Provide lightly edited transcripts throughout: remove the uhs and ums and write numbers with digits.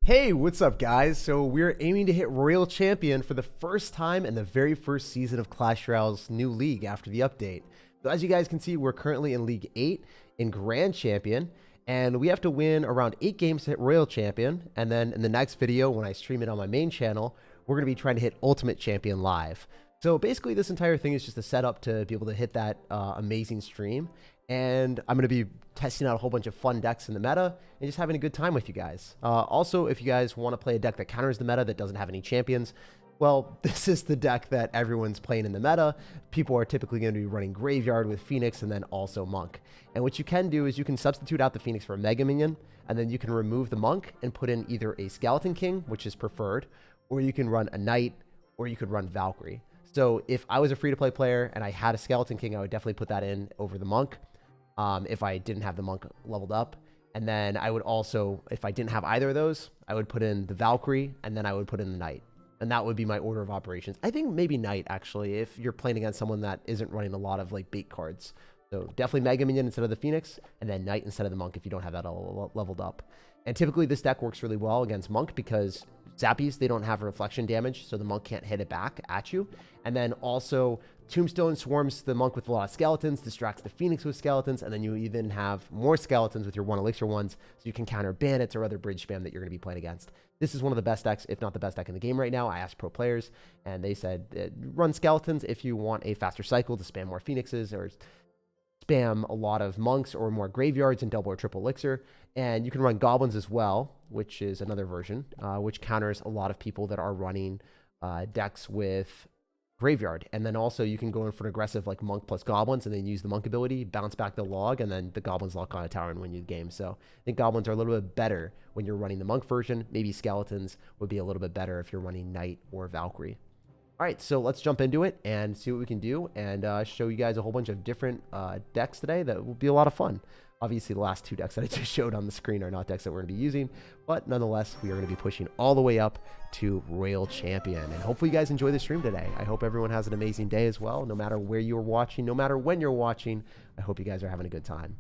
Hey, what's up, guys? So we're aiming to hit Royal Champion for the first time in the very first season of Clash Royale's new league after the update. So as you guys can see, we're currently in League 8 in Grand Champion, and we have to win around 8 games to hit Royal Champion, and then in the next video, when I stream it on my main channel, we're going to be trying to hit Ultimate Champion live. So basically, this entire thing is just a setup to be able to hit that amazing stream. And I'm going to be testing out a whole bunch of fun decks in the meta and just having a good time with you guys. Also, if you guys want to play a deck that counters the meta that doesn't have any champions, well, this is the deck that everyone's playing in the meta. People are typically going to be running Graveyard with Phoenix and then also Monk. And what you can do is you can substitute out the Phoenix for a Mega Minion, and then you can remove the Monk and put in either a Skeleton King, which is preferred, or you can run a Knight, or you could run Valkyrie. So if I was a free-to-play player and I had a Skeleton King, I would definitely put that in over the Monk. If I didn't have the Monk leveled up. And then I would also, if I didn't have either of those, I would put in the Valkyrie, and then I would put in the Knight. And that would be my order of operations. I think maybe Knight, actually, if you're playing against someone that isn't running a lot of like bait cards. So definitely Mega Minion instead of the Phoenix, and then Knight instead of the Monk if you don't have that all leveled up. And typically this deck works really well against Monk because Zappies, they don't have reflection damage, so the Monk can't hit it back at you. And then also Tombstone swarms the Monk with a lot of skeletons, distracts the Phoenix with skeletons, and then you even have more skeletons with your 1 elixir ones, so you can counter bandits or other bridge spam that you're going to be playing against. This is one of the best decks, if not the best deck in the game right now. I asked pro players, and they said run skeletons if you want a faster cycle to spam more Phoenixes or spam a lot of Monks or more Graveyards and double or triple elixir. And you can run Goblins as well, which is another version, which counters a lot of people that are running decks with Graveyard. And then also you can go in for an aggressive like Monk plus Goblins and then use the Monk ability, bounce back the log, and then the Goblins lock on a tower and win you the game. So I think Goblins are a little bit better when you're running the Monk version. Maybe Skeletons would be a little bit better if you're running Knight or Valkyrie. All right, so let's jump into it and see what we can do and show you guys a whole bunch of different decks today that will be a lot of fun. Obviously, the last 2 decks that I just showed on the screen are not decks that we're going to be using, but nonetheless, we are going to be pushing all the way up to Royal Champion. And hopefully you guys enjoy the stream today. I hope everyone has an amazing day as well, no matter where you're watching, no matter when you're watching. I hope you guys are having a good time.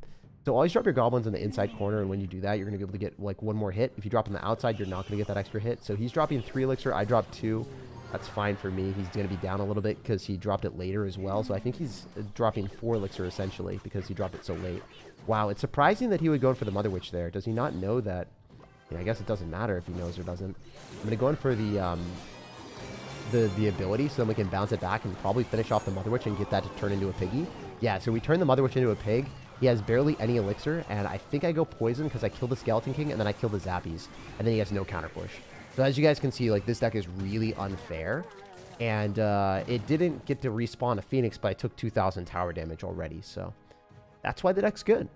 So always drop your Goblins in the inside corner, and when you do that, you're going to be able to get like 1 more hit. If you drop on the outside, you're not going to get that extra hit. So he's dropping 3 elixir, I dropped 2. That's fine for me. He's going to be down a little bit because he dropped it later as well. So I think he's dropping 4 elixir essentially because he dropped it so late. Wow, it's surprising that he would go in for the Mother Witch there. Does he not know that? Yeah, I guess it doesn't matter if he knows or doesn't. I'm going to go in for the ability so then we can bounce it back and probably finish off the Mother Witch and get that to turn into a piggy. Yeah, so we turn the Mother Witch into a pig. He has barely any elixir, and I think I go poison because I kill the Skeleton King and then I kill the Zappies, and then he has no counter push. So as you guys can see, like this deck is really unfair, and it didn't get to respawn a Phoenix, but I took 2,000 tower damage already, so that's why the deck's good.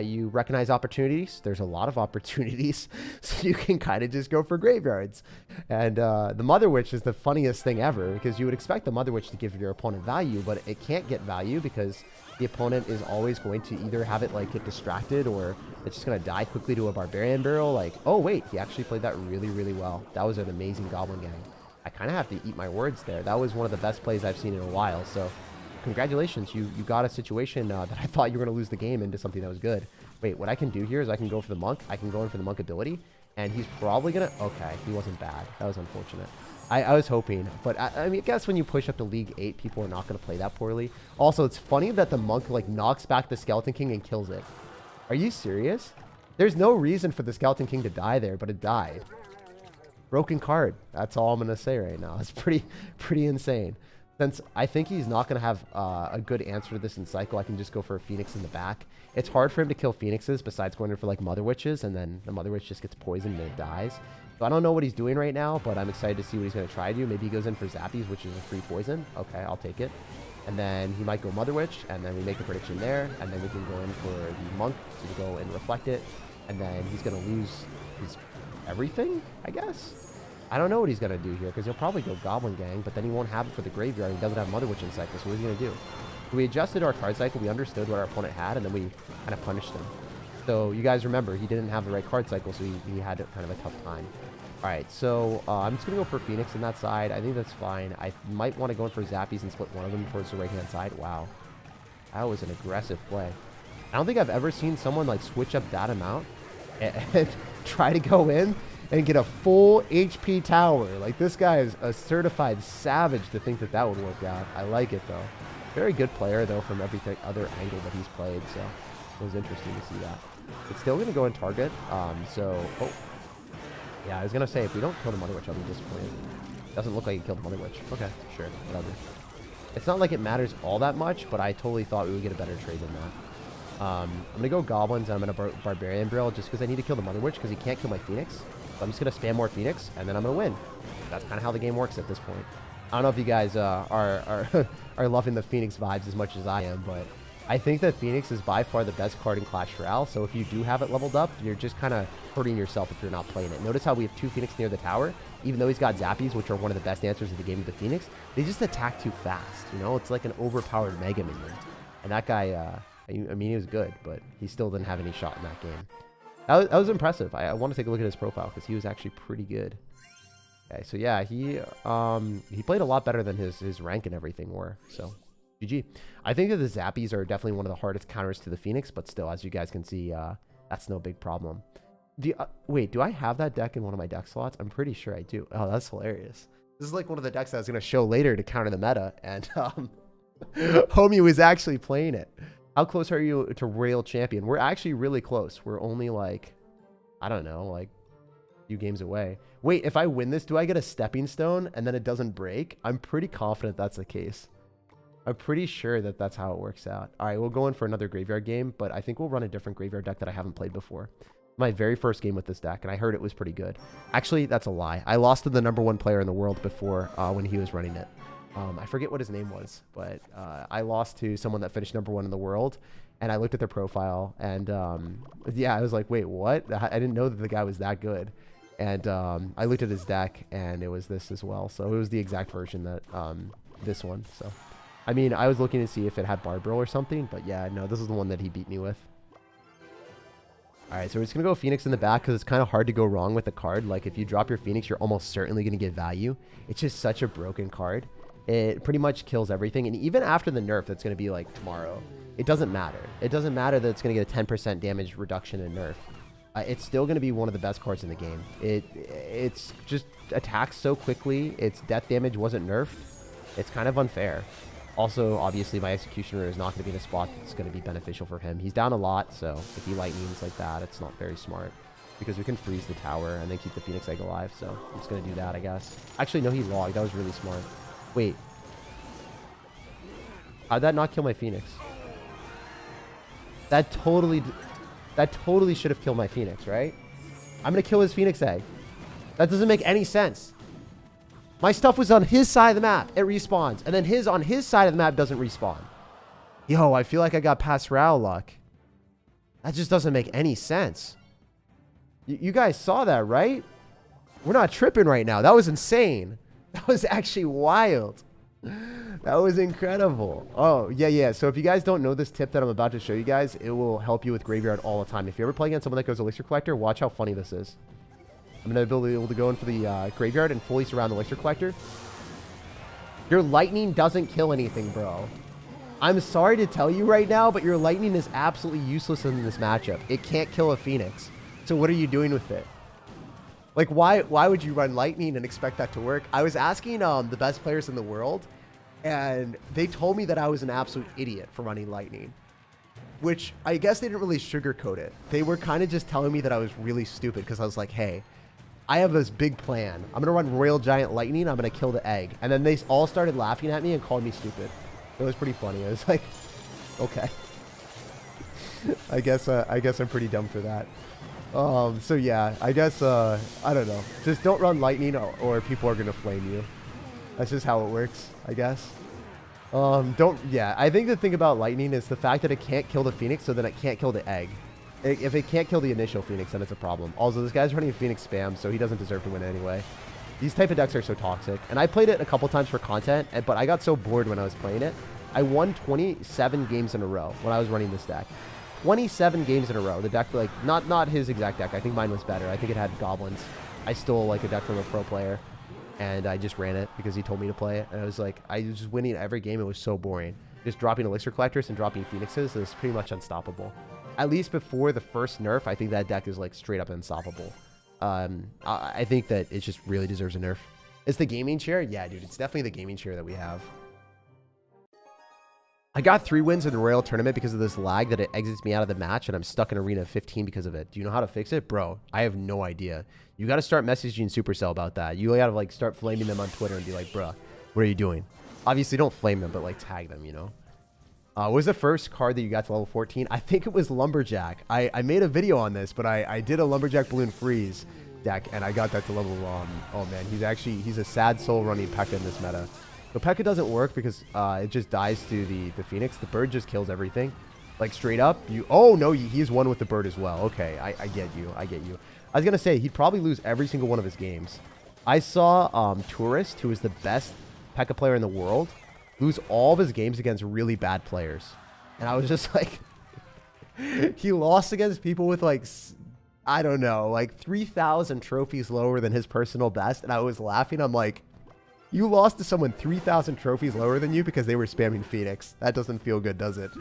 You recognize opportunities. There's a lot of opportunities, so you can kind of just go for Graveyards. And the Mother Witch is the funniest thing ever, because you would expect the Mother Witch to give your opponent value, but it can't get value because the opponent is always going to either have it like get distracted or it's just going to die quickly to a Barbarian Barrel. Like, oh wait, he actually played that really, really well. That was an amazing Goblin Gang. I kind of have to eat my words there. That was one of the best plays I've seen in a while, so congratulations, you got a situation that I thought you were going to lose the game into something that was good. Wait, what I can do here is I can go for the Monk. I can go in for the Monk ability, and he's probably going to... Okay, he wasn't bad. That was unfortunate. I was hoping, but I mean, I guess when you push up to League 8, people are not going to play that poorly. Also, it's funny that the Monk, like, knocks back the Skeleton King and kills it. Are you serious? There's no reason for the Skeleton King to die there, but it died. Broken card. That's all I'm going to say right now. It's pretty insane. Since I think he's not going to have a good answer to this in cycle, I can just go for a Phoenix in the back. It's hard for him to kill Phoenixes besides going in for like Mother Witches, and then the Mother Witch just gets poisoned and it dies. So I don't know what he's doing right now, but I'm excited to see what he's going to try to do. Maybe he goes in for Zappies, which is a free poison. Okay, I'll take it. And then he might go Mother Witch, and then we make a prediction there, and then we can go in for the Monk to go and reflect it, and then he's going to lose his everything, I guess. I don't know what he's going to do here, because he'll probably go Goblin Gang, but then he won't have it for the Graveyard. He doesn't have Mother Witch in cycle, so what is he going to do? So we adjusted our card cycle, we understood what our opponent had, and then we kind of punished him. So you guys remember, he didn't have the right card cycle, so he had kind of a tough time. All right, so I'm just going to go for Phoenix on that side. I think that's fine. I might want to go in for Zappies and split one of them towards the right-hand side. Wow. That was an aggressive play. I don't think I've ever seen someone, like, switch up that amount and try to go in and get a full HP tower. Like, this guy is a certified savage to think that that would work out. I like it, though. Very good player, though, from everything other angle that he's played, so it was interesting to see that. It's still going to go in target, so... Oh. Yeah, I was going to say, if we don't kill the Money Witch, I'll be disappointed. Doesn't look like he killed the Money Witch. Okay, sure, whatever. It's not like it matters all that much, but I totally thought we would get a better trade than that. I'm going to go Goblins, and I'm going to Barbarian Drill just because I need to kill the Money Witch because he can't kill my Phoenix. So I'm just going to spam more Phoenix, and then I'm going to win. That's kind of how the game works at this point. I don't know if you guys are loving the Phoenix vibes as much as I am, but I think that Phoenix is by far the best card in Clash Royale, so if you do have it leveled up, you're just kind of hurting yourself if you're not playing it. Notice how we have 2 Phoenix near the tower, even though he's got Zappies, which are one of the best answers of the game with the Phoenix. They just attack too fast, you know? It's like an overpowered Mega Minion. And that guy, I mean, he was good, but he still didn't have any shot in that game. That was impressive. I want to take a look at his profile because he was actually pretty good. Okay, so yeah, he played a lot better than his rank and everything were, so... GG. I think that the Zappies are definitely one of the hardest counters to the Phoenix, but still, as you guys can see, that's no big problem. Wait, do I have that deck in one of my deck slots? I'm pretty sure I do. Oh, that's hilarious. This is like one of the decks I was going to show later to counter the meta, and homie was actually playing it. How close are you to Royal Champion? We're actually really close. We're only like, I don't know, like a few games away. Wait, if I win this, do I get a stepping stone and then it doesn't break? I'm pretty confident that's the case. I'm pretty sure that that's how it works out. All right, we'll go in for another graveyard game, but I think we'll run a different graveyard deck that I haven't played before. My very first game with this deck, and I heard it was pretty good. Actually, that's a lie. I lost to the #1 player in the world before when he was running it. I forget what his name was, but I lost to someone that finished #1 in the world, and I looked at their profile, and yeah, I was like, wait, what? I didn't know that the guy was that good. And I looked at his deck, and it was this as well. So it was the exact version that this one, so... I mean, I was looking to see if it had Barbro or something, but yeah, no, this is the one that he beat me with. All right, so we're just going to go Phoenix in the back because it's kind of hard to go wrong with the card. Like, if you drop your Phoenix, you're almost certainly going to get value. It's just such a broken card. It pretty much kills everything, and even after the nerf that's going to be, like, tomorrow, it doesn't matter. It doesn't matter that it's going to get a 10% damage reduction in nerf. It's still going to be one of the best cards in the game. It's just attacks so quickly. Its death damage wasn't nerfed. It's kind of unfair. Also, obviously, my Executioner is not going to be in a spot that's going to be beneficial for him. He's down a lot, so if he lightnings like that, it's not very smart. Because we can freeze the tower and then keep the Phoenix Egg alive, so I'm just going to do that, I guess. Actually, no, he logged. That was really smart. Wait. How'd that not kill my Phoenix? That totally should have killed my Phoenix, right? I'm going to kill his Phoenix Egg. That doesn't make any sense. My stuff was on his side of the map. It respawns. And then his on his side of the map doesn't respawn. Yo, I feel like I got past Royale luck. That just doesn't make any sense. You guys saw that, right? We're not tripping right now. That was insane. That was actually wild. That was incredible. Oh, yeah. So if you guys don't know this tip that I'm about to show you guys, it will help you with Graveyard all the time. If you ever play against someone that goes Elixir Collector, watch how funny this is. I'm going to be able to go in for the Graveyard and fully surround the Elixir Collector. Your Lightning doesn't kill anything, bro. I'm sorry to tell you right now, but your Lightning is absolutely useless in this matchup. It can't kill a Phoenix. So what are you doing with it? Like, why would you run Lightning and expect that to work? I was asking the best players in the world, and they told me that I was an absolute idiot for running Lightning. Which, I guess they didn't really sugarcoat it. They were kind of just telling me that I was really stupid because I was like, hey, I have this big plan. I'm going to run Royal Giant Lightning. I'm going to kill the egg. And then they all started laughing at me and called me stupid. It was pretty funny. I was like, okay. I guess I'm pretty dumb for that. So yeah, I guess, I don't know. Just don't run Lightning or people are going to flame you. That's just how it works, I guess. Yeah, I think the thing about Lightning is the fact that it can't kill the Phoenix, so then it can't kill the egg. If it can't kill the initial Phoenix, then it's a problem. Also, this guy's running a Phoenix spam, so he doesn't deserve to win anyway. These type of decks are so toxic. And I played it a couple times for content, but I got so bored when I was playing it. I won 27 games in a row when I was running this deck. 27 games in a row. The deck, like, not his exact deck. I think mine was better. I think it had goblins. I stole, like, a deck from a pro player, and I just ran it because he told me to play it. And I was like, I was just winning every game. It was so boring. Just dropping Elixir Collectors and dropping Phoenixes is pretty much unstoppable. At least before the first nerf, I think that deck is, like, straight up unstoppable. I think that it just really deserves a nerf. It's the gaming chair? Yeah, dude, it's definitely the gaming chair that we have. I got 3 wins in the Royal Tournament because of this lag that it exits me out of the match, and I'm stuck in Arena 15 because of it. Do you know how to fix it? Bro, I have no idea. You got to start messaging Supercell about that. You got to, like, start flaming them on Twitter and be like, bruh, what are you doing? Obviously, don't flame them, but, like, tag them, you know? What was the first card that you got to level 14? I think it was Lumberjack. I made a video on this, but I did a Lumberjack Balloon Freeze deck, and I got that to level, oh, man, he's a sad soul running P.E.K.K.A in this meta. So P.E.K.K.A doesn't work because it just dies to the Phoenix. The bird just kills everything. Like, straight up. Oh, no, he's one with the bird as well. Okay, I get you. I get you. I was going to say, he'd probably lose every single one of his games. I saw Tourist, who is the best P.E.K.K.A player in the world, lose all of his games against really bad players. And I was just like... he lost against people with, like... I don't know, like 3,000 trophies lower than his personal best. And I was laughing. I'm like... You lost to someone 3,000 trophies lower than you because they were spamming Phoenix. That doesn't feel good, does it?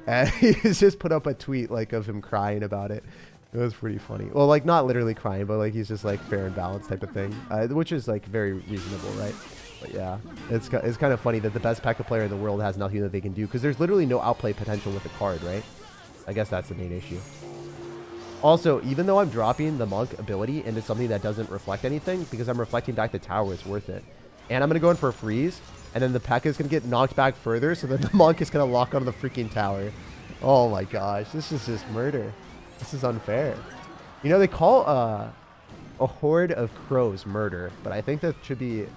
And he just put up a tweet like of him crying about it. It was pretty funny. Well, like not literally crying, but like he's just like fair and balanced type of thing, which is like very reasonable, right? But yeah, it's kind of funny that the best P.E.K.K.A player in the world has nothing that they can do because there's literally no outplay potential with the card, right? I guess that's the main issue. Also, even though I'm dropping the Monk ability into something that doesn't reflect anything, because I'm reflecting back the tower, it's worth it. And I'm going to go in for a freeze, and then the P.E.K.K.A is going to get knocked back further, so then the Monk is going to lock onto the freaking tower. Oh my gosh, this is just murder. This is unfair. You know, they call a horde of crows murder, but I think that should be,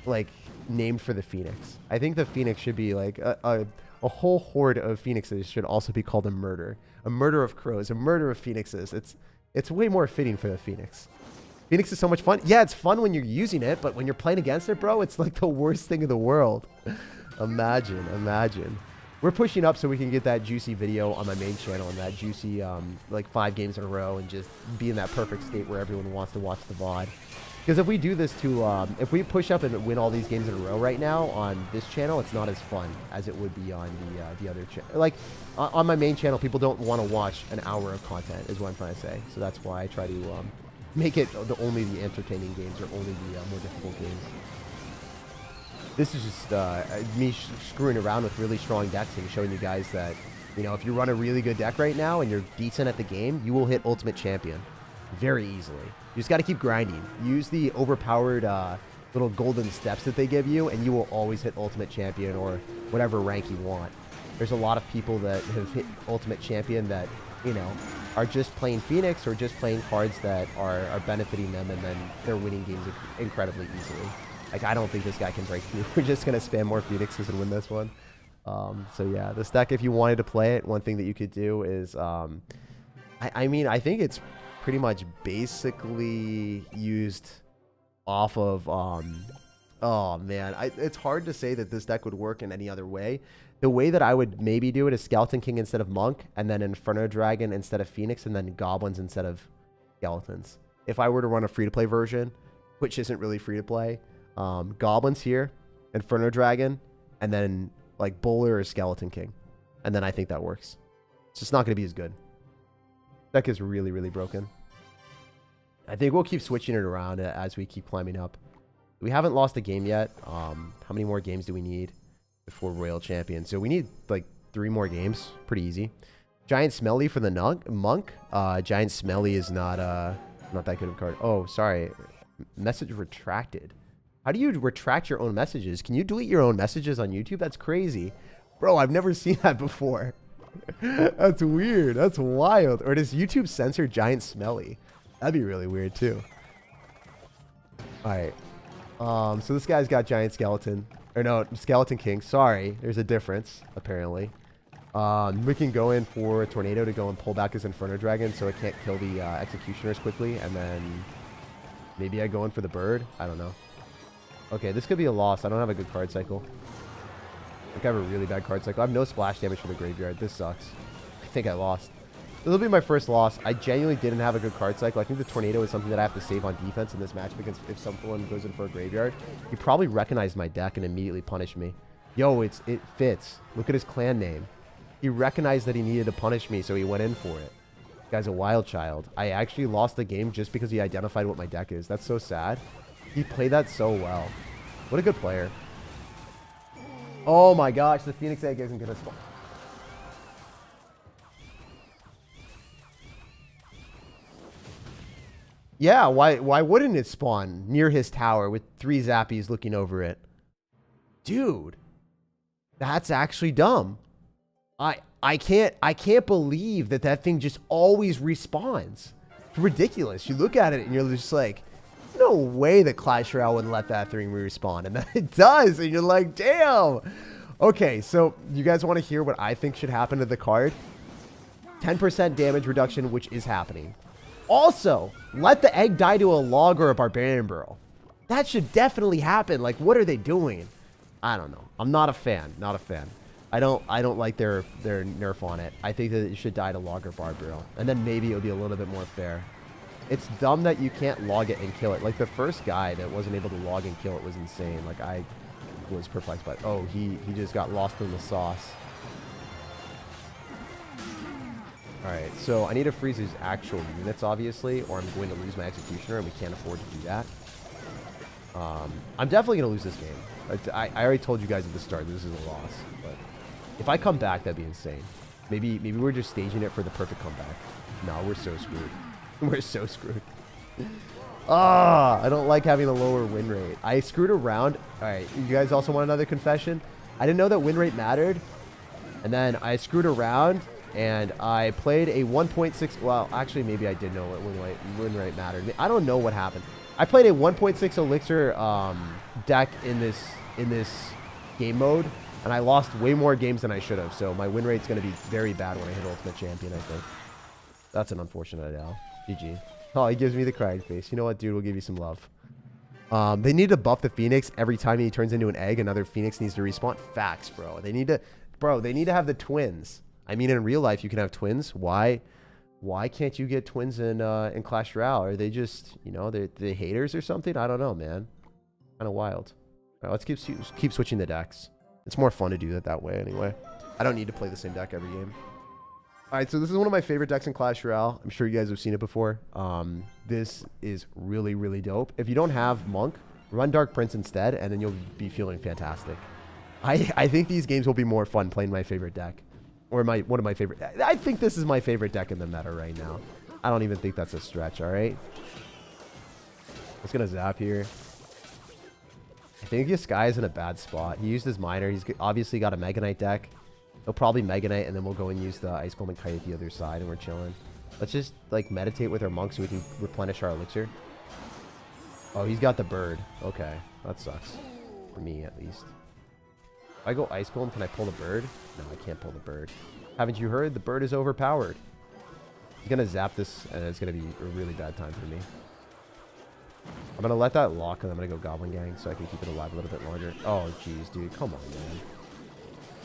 like, named for the Phoenix. I think the Phoenix should be, like, a whole horde of Phoenixes should also be called a murder. A murder of crows, a murder of Phoenixes. It's way more fitting for the Phoenix. Phoenix is so much fun. Yeah, it's fun when you're using it, but when you're playing against it, bro, it's like the worst thing in the world. Imagine. We're pushing up so we can get that juicy video on my main channel and that juicy, like 5 games in a row and just be in that perfect state where everyone wants to watch the VOD. Because if we do this if we push up and win all these games in a row right now on this channel, it's not as fun as it would be on the other channel. Like, on my main channel, people don't want to watch an hour of content, is what I'm trying to say. So that's why I try to make it only the entertaining games or only the more difficult games. This is just me screwing around with really strong decks and showing you guys that, you know, if you run a really good deck right now and you're decent at the game, you will hit Ultimate Champion very easily. You just got to keep grinding. Use the overpowered little golden steps that they give you, and you will always hit Ultimate Champion or whatever rank you want. There's a lot of people that have hit Ultimate Champion that, you know, are just playing Phoenix or just playing cards that are benefiting them, and then they're winning games incredibly easily. Like, I don't think this guy can break through. We're just going to spam more Phoenixes and win this one. So yeah, this deck, if you wanted to play it, one thing that you could do is, I mean, I think it's pretty much basically used off of, oh man, it's hard to say that this deck would work in any other way. The way that I would maybe do it is Skeleton King instead of Monk, and then Inferno Dragon instead of Phoenix, and then Goblins instead of Skeletons. If I were to run a free-to-play version, which isn't really free-to-play, Goblins here, Inferno Dragon, and then like Bowler or Skeleton King. And then I think that works. It's just not going to be as good. Deck is really, really broken. I think we'll keep switching it around as we keep climbing up. We haven't lost a game yet. How many more games do we need before Royal Champion? So we need like 3 more games. Pretty easy. Giant Smelly for the Monk. Giant Smelly is not that good of a card. Oh, sorry. Message retracted. How do you retract your own messages? Can you delete your own messages on YouTube? That's crazy. Bro, I've never seen that before. That's weird. That's wild. Or does YouTube censor Giant Smelly? That'd be really weird too. Alright. So this guy's got Giant Skeleton. Or no, Skeleton King. Sorry. There's a difference, apparently. We can go in for a Tornado to go and pull back his Inferno Dragon so it can't kill the Executioners quickly. And then maybe I go in for the Bird. I don't know. Okay, this could be a loss. I don't have a good card cycle. I think I have a really bad card cycle. I have no splash damage for the graveyard. This sucks. I think I lost. This will be my first loss. I genuinely didn't have a good card cycle. I think the Tornado is something that I have to save on defense in this match because if someone goes in for a graveyard, he probably recognized my deck and immediately punished me. Yo, it fits. Look at his clan name. He recognized that he needed to punish me, so he went in for it. Guy's a wild child. I actually lost the game just because he identified what my deck is. That's so sad. He played that so well. What a good player. Oh my gosh, the Phoenix Egg isn't gonna spawn. Yeah, why wouldn't it spawn near his tower with 3 Zappies looking over it? Dude, that's actually dumb. I can't believe that thing just always respawns. It's ridiculous. You look at it and you're just like, no way that Clash Royale would let that thing respawn, and then it does, and you're like, damn. Okay, so you guys want to hear what I think should happen to the card? 10% damage reduction, which is happening. Also, let the egg die to a log or a barbarian burrow. That should definitely happen. Like, what are they doing? I don't know. I'm not a fan. Not a fan. I don't like their nerf on it. I think that it should die to log or barb burrow, and then maybe it'll be a little bit more fair. It's dumb that you can't log it and kill it. Like, the first guy that wasn't able to log and kill it was insane. Like, I was perplexed by it. Oh, he just got lost in the sauce. Alright, so I need to freeze his actual units, obviously, or I'm going to lose my executioner, and we can't afford to do that. I'm definitely going to lose this game. I already told you guys at the start this is a loss, but if I come back, that'd be insane. Maybe we're just staging it for the perfect comeback. No, we're so screwed. We're so screwed. I don't like having a lower win rate. I screwed around. Alright, you guys also want another confession? I didn't know that win rate mattered, and then I screwed around, and I played a 1.6... Well, actually, maybe I did know what win rate mattered. I don't know what happened. I played a 1.6 elixir deck in this game mode, and I lost way more games than I should have. So my win rate's going to be very bad when I hit Ultimate Champion, I think. That's an unfortunate L. GG. Oh, he gives me the crying face. You know what, dude? We'll give you some love. They need to buff the Phoenix every time he turns into an egg. Another Phoenix needs to respawn. Facts, bro. They need to have the twins. I mean, in real life, you can have twins. Why can't you get twins in Clash Royale? Are they just, you know, they haters or something? I don't know, man. Kind of wild. All right, let's keep switching the decks. It's more fun to do it that way anyway. I don't need to play the same deck every game. All right, so this is one of my favorite decks in Clash Royale. I'm sure you guys have seen it before. This is really, really dope. If you don't have Monk, run Dark Prince instead, and then you'll be feeling fantastic. I think these games will be more fun playing my favorite deck. Or one of my favorite... I think this is my favorite deck in the meta right now. I don't even think that's a stretch, all right? Let's get a zap here. I think this guy's in a bad spot. He used his miner. He's obviously got a Mega Knight deck. He'll probably Mega Knight, and then we'll go and use the Ice Golem and Kite at the other side, and we're chilling. Let's just, like, meditate with our monk so we can replenish our elixir. Oh, he's got the bird. Okay, that sucks. For me, at least. If I go Ice Golem, can I pull the bird? No, I can't pull the bird. Haven't you heard? The bird is overpowered. He's going to zap this, and it's going to be a really bad time for me. I'm going to let that lock, and I'm going to go Goblin Gang so I can keep it alive a little bit longer. Oh, jeez, dude. Come on, man.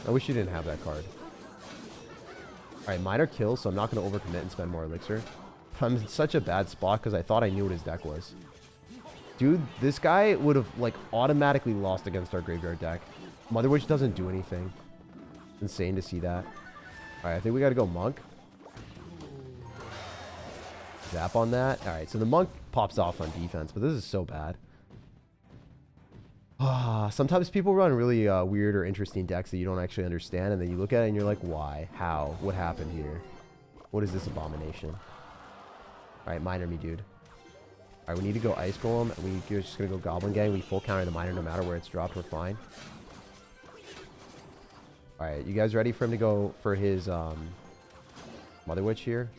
I wish you didn't have that card. Alright, miner kills, so I'm not going to overcommit and spend more elixir. I'm in such a bad spot because I thought I knew what his deck was. Dude, this guy would have, like, automatically lost against our graveyard deck. Mother Witch doesn't do anything. It's insane to see that. Alright, I think we got to go Monk. Zap on that. Alright, so the Monk pops off on defense, but this is so bad. Sometimes people run really weird or interesting decks that you don't actually understand, and then you look at it and you're like, why? How? What happened here? What is this abomination? Alright, miner me, dude. Alright, we need to go Ice Golem, and we're just going to go Goblin Gang. We full counter the miner no matter where it's dropped. We're fine. Alright, you guys ready for him to go for his Mother Witch here?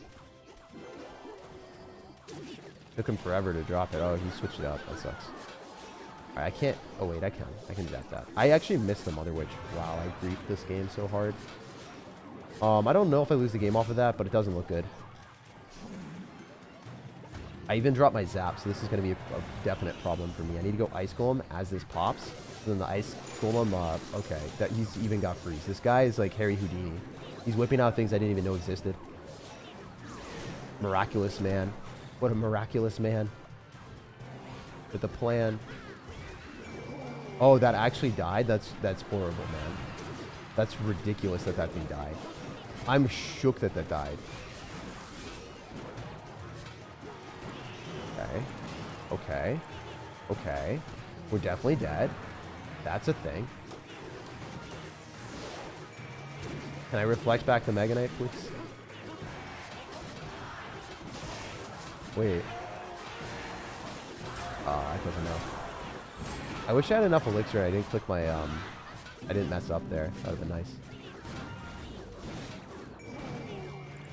Took him forever to drop it. Oh, he switched it up. That sucks. I can't... Oh, wait, I can. I can zap that. I actually missed the Mother Witch. Wow, I griefed this game so hard. I don't know if I lose the game off of that, but it doesn't look good. I even dropped my zap, so this is going to be a definite problem for me. I need to go Ice Golem as this pops. So then the Ice Golem... okay, that he's even got freeze. This guy is like Harry Houdini. He's whipping out things I didn't even know existed. Miraculous man. What a miraculous man. With a plan... Oh, that actually died? That's horrible, man. That's ridiculous that thing died. I'm shook that died. Okay. Okay. We're definitely dead. That's a thing. Can I reflect back the Mega Knight, please? Wait. That doesn't know. I wish I had enough elixir. I didn't click my, I didn't mess up there. That would have been nice.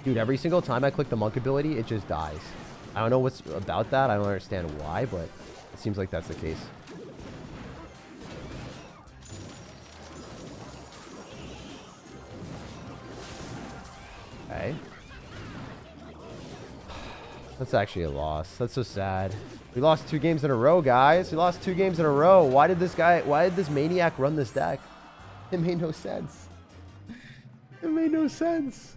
Dude, every single time I click the monk ability, it just dies. I don't know what's about that. I don't understand why, but it seems like that's the case. Okay. That's actually a loss. That's so sad. We lost 2 games in a row, guys. We lost 2 games in a row. Why did this maniac run this deck? It made no sense. It made no sense.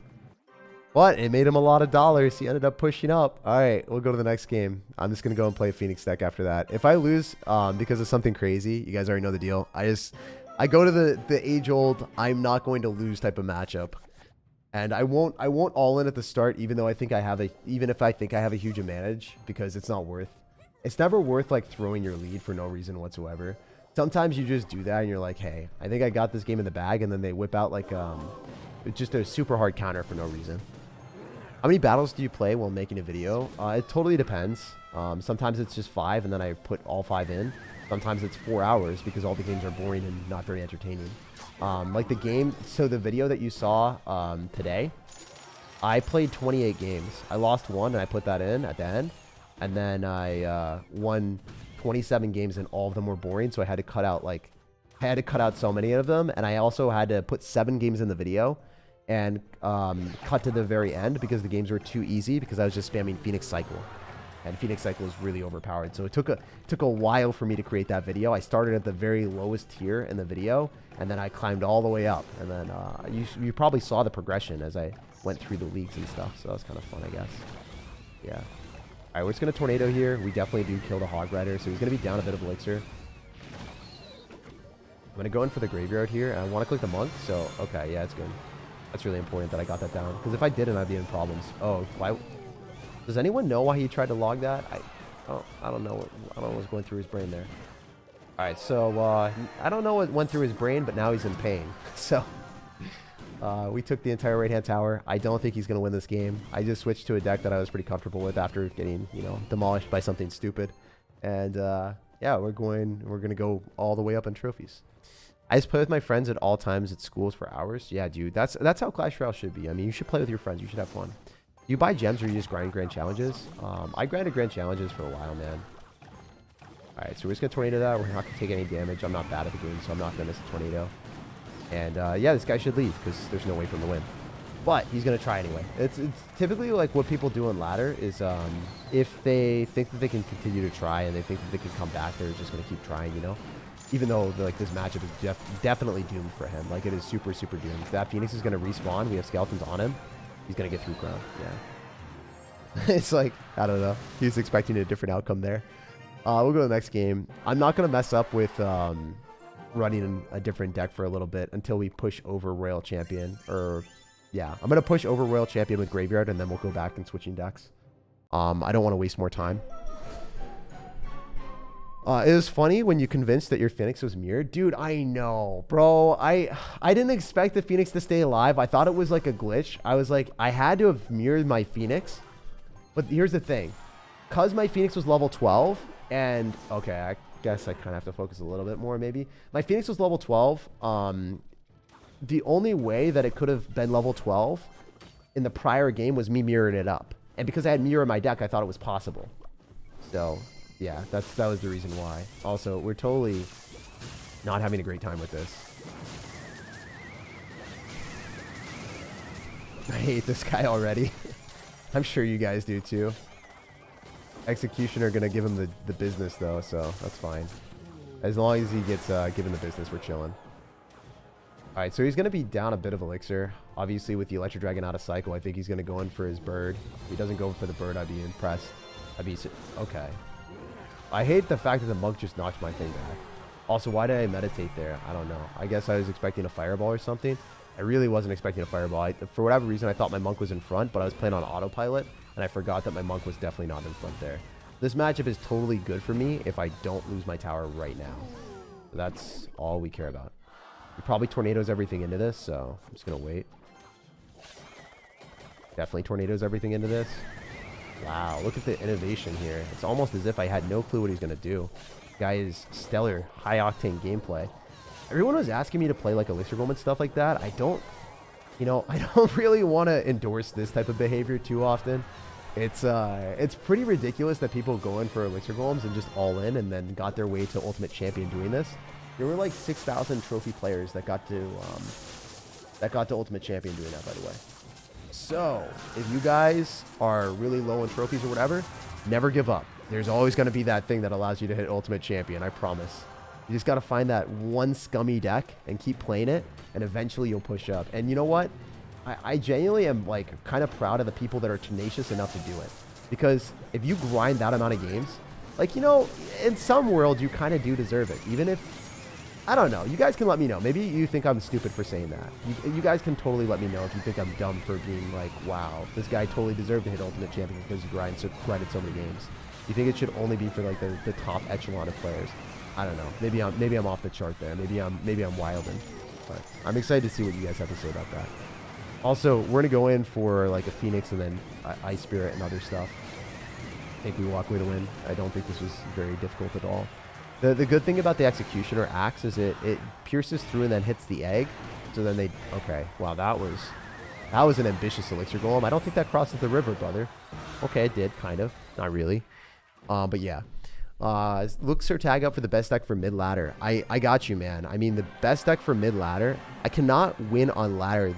But it made him a lot of dollars. He ended up pushing up. All right, we'll go to the next game. I'm just going to go and play a Phoenix deck after that. If I lose because of something crazy, you guys already know the deal. I go to the age-old, I'm not going to lose type of matchup. And I won't all in at the start, even though even if I think I have a huge advantage, because it's never worth like throwing your lead for no reason whatsoever. Sometimes you just do that and you're like, hey, I think I got this game in the bag, and then they whip out like just a super hard counter for no reason. How many battles do you play while making a video? It totally depends. Sometimes it's just 5 and then I put all 5 in. Sometimes it's 4 hours because all the games are boring and not very entertaining. Like the game, so the video that you saw today, I played 28 games. I lost 1 and I put that in at the end. And then I won 27 games and all of them were boring. So I had to cut out so many of them. And I also had to put 7 games in the video and cut to the very end because the games were too easy because I was just spamming Phoenix Cycle. And Phoenix Cycle is really overpowered. So it took a while for me to create that video. I started at the very lowest tier in the video, and then I climbed all the way up. And then you probably saw the progression as I went through the leagues and stuff. So that was kind of fun, I guess. Yeah. All right, we're just going to tornado here. We definitely do kill the Hog Rider, so he's going to be down a bit of elixir. I'm going to go in for the graveyard here, and I want to click the monk. So, okay, yeah, it's good. That's really important that I got that down. Because if I didn't, I'd be in problems. Oh, why? Does anyone know why he tried to log that? I don't know. I don't know what's going through his brain there. All right, so I don't know what went through his brain, but now he's in pain. So we took the entire right-hand tower. I don't think he's going to win this game. I just switched to a deck that I was pretty comfortable with after getting, demolished by something stupid. And yeah, we're going to go all the way up in trophies. I just play with my friends at all times at schools for hours. Yeah, dude, that's how Clash Royale should be. I mean, you should play with your friends. You should have fun. You buy gems or you just grind grand challenges? I grinded grand challenges for a while, man. Alright, so we're just going to tornado that. We're not going to take any damage. I'm not bad at the game, so I'm not going to miss a tornado. And yeah, this guy should leave because there's no way for him to win. But he's going to try anyway. It's typically like what people do on ladder is if they think that they can continue to try and they think that they can come back, they're just going to keep trying, Even though like this matchup is definitely doomed for him. Like it is super, super doomed. That Phoenix is going to respawn. We have skeletons on him. He's going to get through ground. Yeah. It's like, I don't know. He's expecting a different outcome there. We'll go to the next game. I'm not going to mess up with running a different deck for a little bit until we push over Royal Champion. Or, yeah. I'm going to push over Royal Champion with Graveyard, and then we'll go back and switching decks. I don't want to waste more time. It was funny when you convinced that your Phoenix was mirrored. Dude, I know, bro. I didn't expect the Phoenix to stay alive. I thought it was like a glitch. I was like, I had to have mirrored my Phoenix. But here's the thing. Because my Phoenix was level 12, and, okay, I guess I kind of have to focus a little bit more, maybe. My Phoenix was level 12. The only way that it could have been level 12 in the prior game was me mirroring it up. And because I had mirror in my deck, I thought it was possible. So... yeah, that was the reason why. Also, we're totally not having a great time with this. I hate this guy already. I'm sure you guys do too. Executioner gonna give him the business though, so that's fine. As long as he gets given the business, we're chilling. Alright, so he's gonna be down a bit of elixir. Obviously with the Electro Dragon out of cycle, I think he's gonna go in for his bird. If he doesn't go for the bird, I'd be impressed. Okay. I hate the fact that the monk just knocked my thing back. Also, why did I meditate there? I don't know. I guess I was expecting a fireball or something. I really wasn't expecting a fireball. For whatever reason, I thought my monk was in front, but I was playing on autopilot, and I forgot that my monk was definitely not in front there. This matchup is totally good for me if I don't lose my tower right now. That's all we care about. He probably tornadoes everything into this, so I'm just going to wait. Definitely tornadoes everything into this. Wow, look at the innovation here. It's almost as if I had no clue what he's going to do. Guy is stellar, high-octane gameplay. Everyone was asking me to play like Elixir Golem and stuff like that. I don't really want to endorse this type of behavior too often. It's pretty ridiculous that people go in for Elixir Golems and just all in and then got their way to Ultimate Champion doing this. There were like 6,000 trophy players that got to Ultimate Champion doing that, by the way. So, if you guys are really low in trophies or whatever, never give up. There's always going to be that thing that allows you to hit Ultimate Champion, I promise. You just got to find that one scummy deck and keep playing it, and eventually you'll push up. And you know what? I genuinely am like kind of proud of the people that are tenacious enough to do it. Because if you grind that amount of games, like, you know, in some worlds you kind of do deserve it. Even if, I don't know, you guys can let me know. Maybe you think I'm stupid for saying that. You guys can totally let me know if you think I'm dumb for being like, wow, this guy totally deserved to hit Ultimate Champion because he grinded so many games. You think it should only be for like the top echelon of players? I don't know. Maybe I'm off the chart there. Maybe I'm wilding. But I'm excited to see what you guys have to say about that. Also, we're gonna go in for like a Phoenix and then Ice Spirit and other stuff. I think we walk away to win. I don't think this was very difficult at all. The good thing about the Executioner Axe is it pierces through and then hits the egg. So then they... Okay. Wow, that was an ambitious Elixir Golem. I don't think that crosses the river, brother. Okay, it did, kind of. Not really. But yeah. Look SIRTAG up for the best deck for mid-ladder. I got you, man. I mean, the best deck for mid-ladder. I cannot win on ladder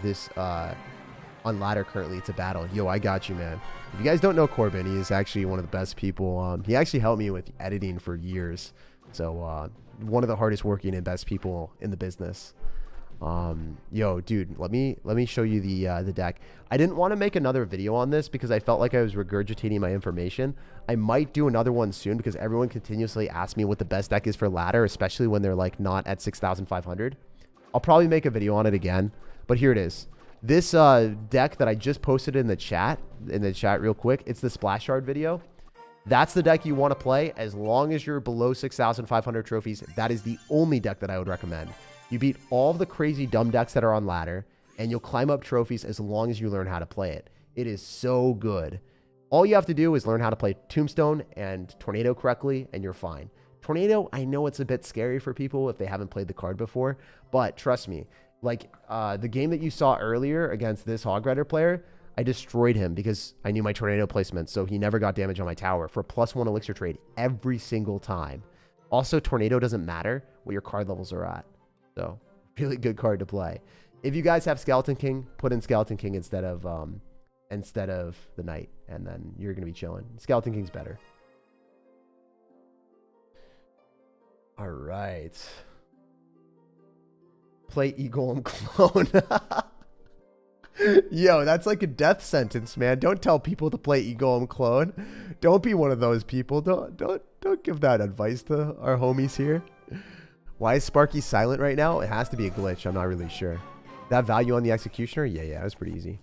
on ladder currently. It's a battle. Yo, I got you, man. If you guys don't know Corbin, he is actually one of the best people. He actually helped me with editing for years. So, one of the hardest working and best people in the business. Yo, dude, let me show you the deck. I didn't want to make another video on this because I felt like I was regurgitating my information. I might do another one soon because everyone continuously asks me what the best deck is for ladder, especially when they're like not at 6,500. I'll probably make a video on it again, but here it is. This deck that I just posted in the chat real quick, it's the Splash Shard video. That's the deck you want to play as long as you're below 6,500 trophies. That is the only deck that I would recommend. You beat all of the crazy dumb decks that are on ladder, and you'll climb up trophies as long as you learn how to play it. It is so good. All you have to do is learn how to play Tombstone and Tornado correctly, and you're fine. Tornado, I know it's a bit scary for people if they haven't played the card before, but trust me, like the game that you saw earlier against this Hog Rider player, I destroyed him because I knew my Tornado placement, so he never got damage on my tower for a +1 elixir trade every single time. Also, Tornado doesn't matter what your card levels are at. So, really good card to play. If you guys have Skeleton King, put in Skeleton King instead of the Knight, and then you're going to be chilling. Skeleton King's better. All right. Play E-Golem Clone. Yo, that's like a death sentence, man. Don't tell people to play E-Golem Clone. Don't be one of those people. Don't give that advice to our homies here. Why is Sparky silent right now? It has to be a glitch. I'm not really sure. That value on the Executioner? Yeah, it was pretty easy.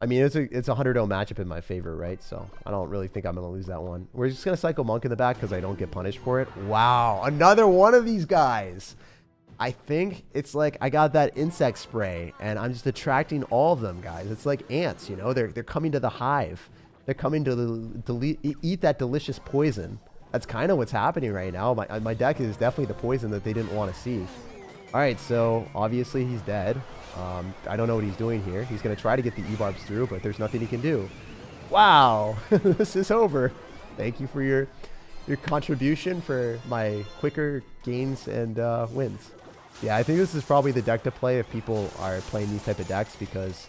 I mean, it's a 100-0 matchup in my favor, right? So I don't really think I'm going to lose that one. We're just going to Psycho Monk in the back because I don't get punished for it. Wow, another one of these guys. I think it's like I got that insect spray and I'm just attracting all of them, guys. It's like ants, you know? They're coming to the hive. They're coming to eat that delicious poison. That's kind of what's happening right now. My deck is definitely the poison that they didn't want to see. All right, so obviously he's dead. I don't know what he's doing here. He's going to try to get the E-Barbs through, but there's nothing he can do. Wow, this is over. Thank you for your contribution for my quicker gains and wins. Yeah, I think this is probably the deck to play if people are playing these type of decks because,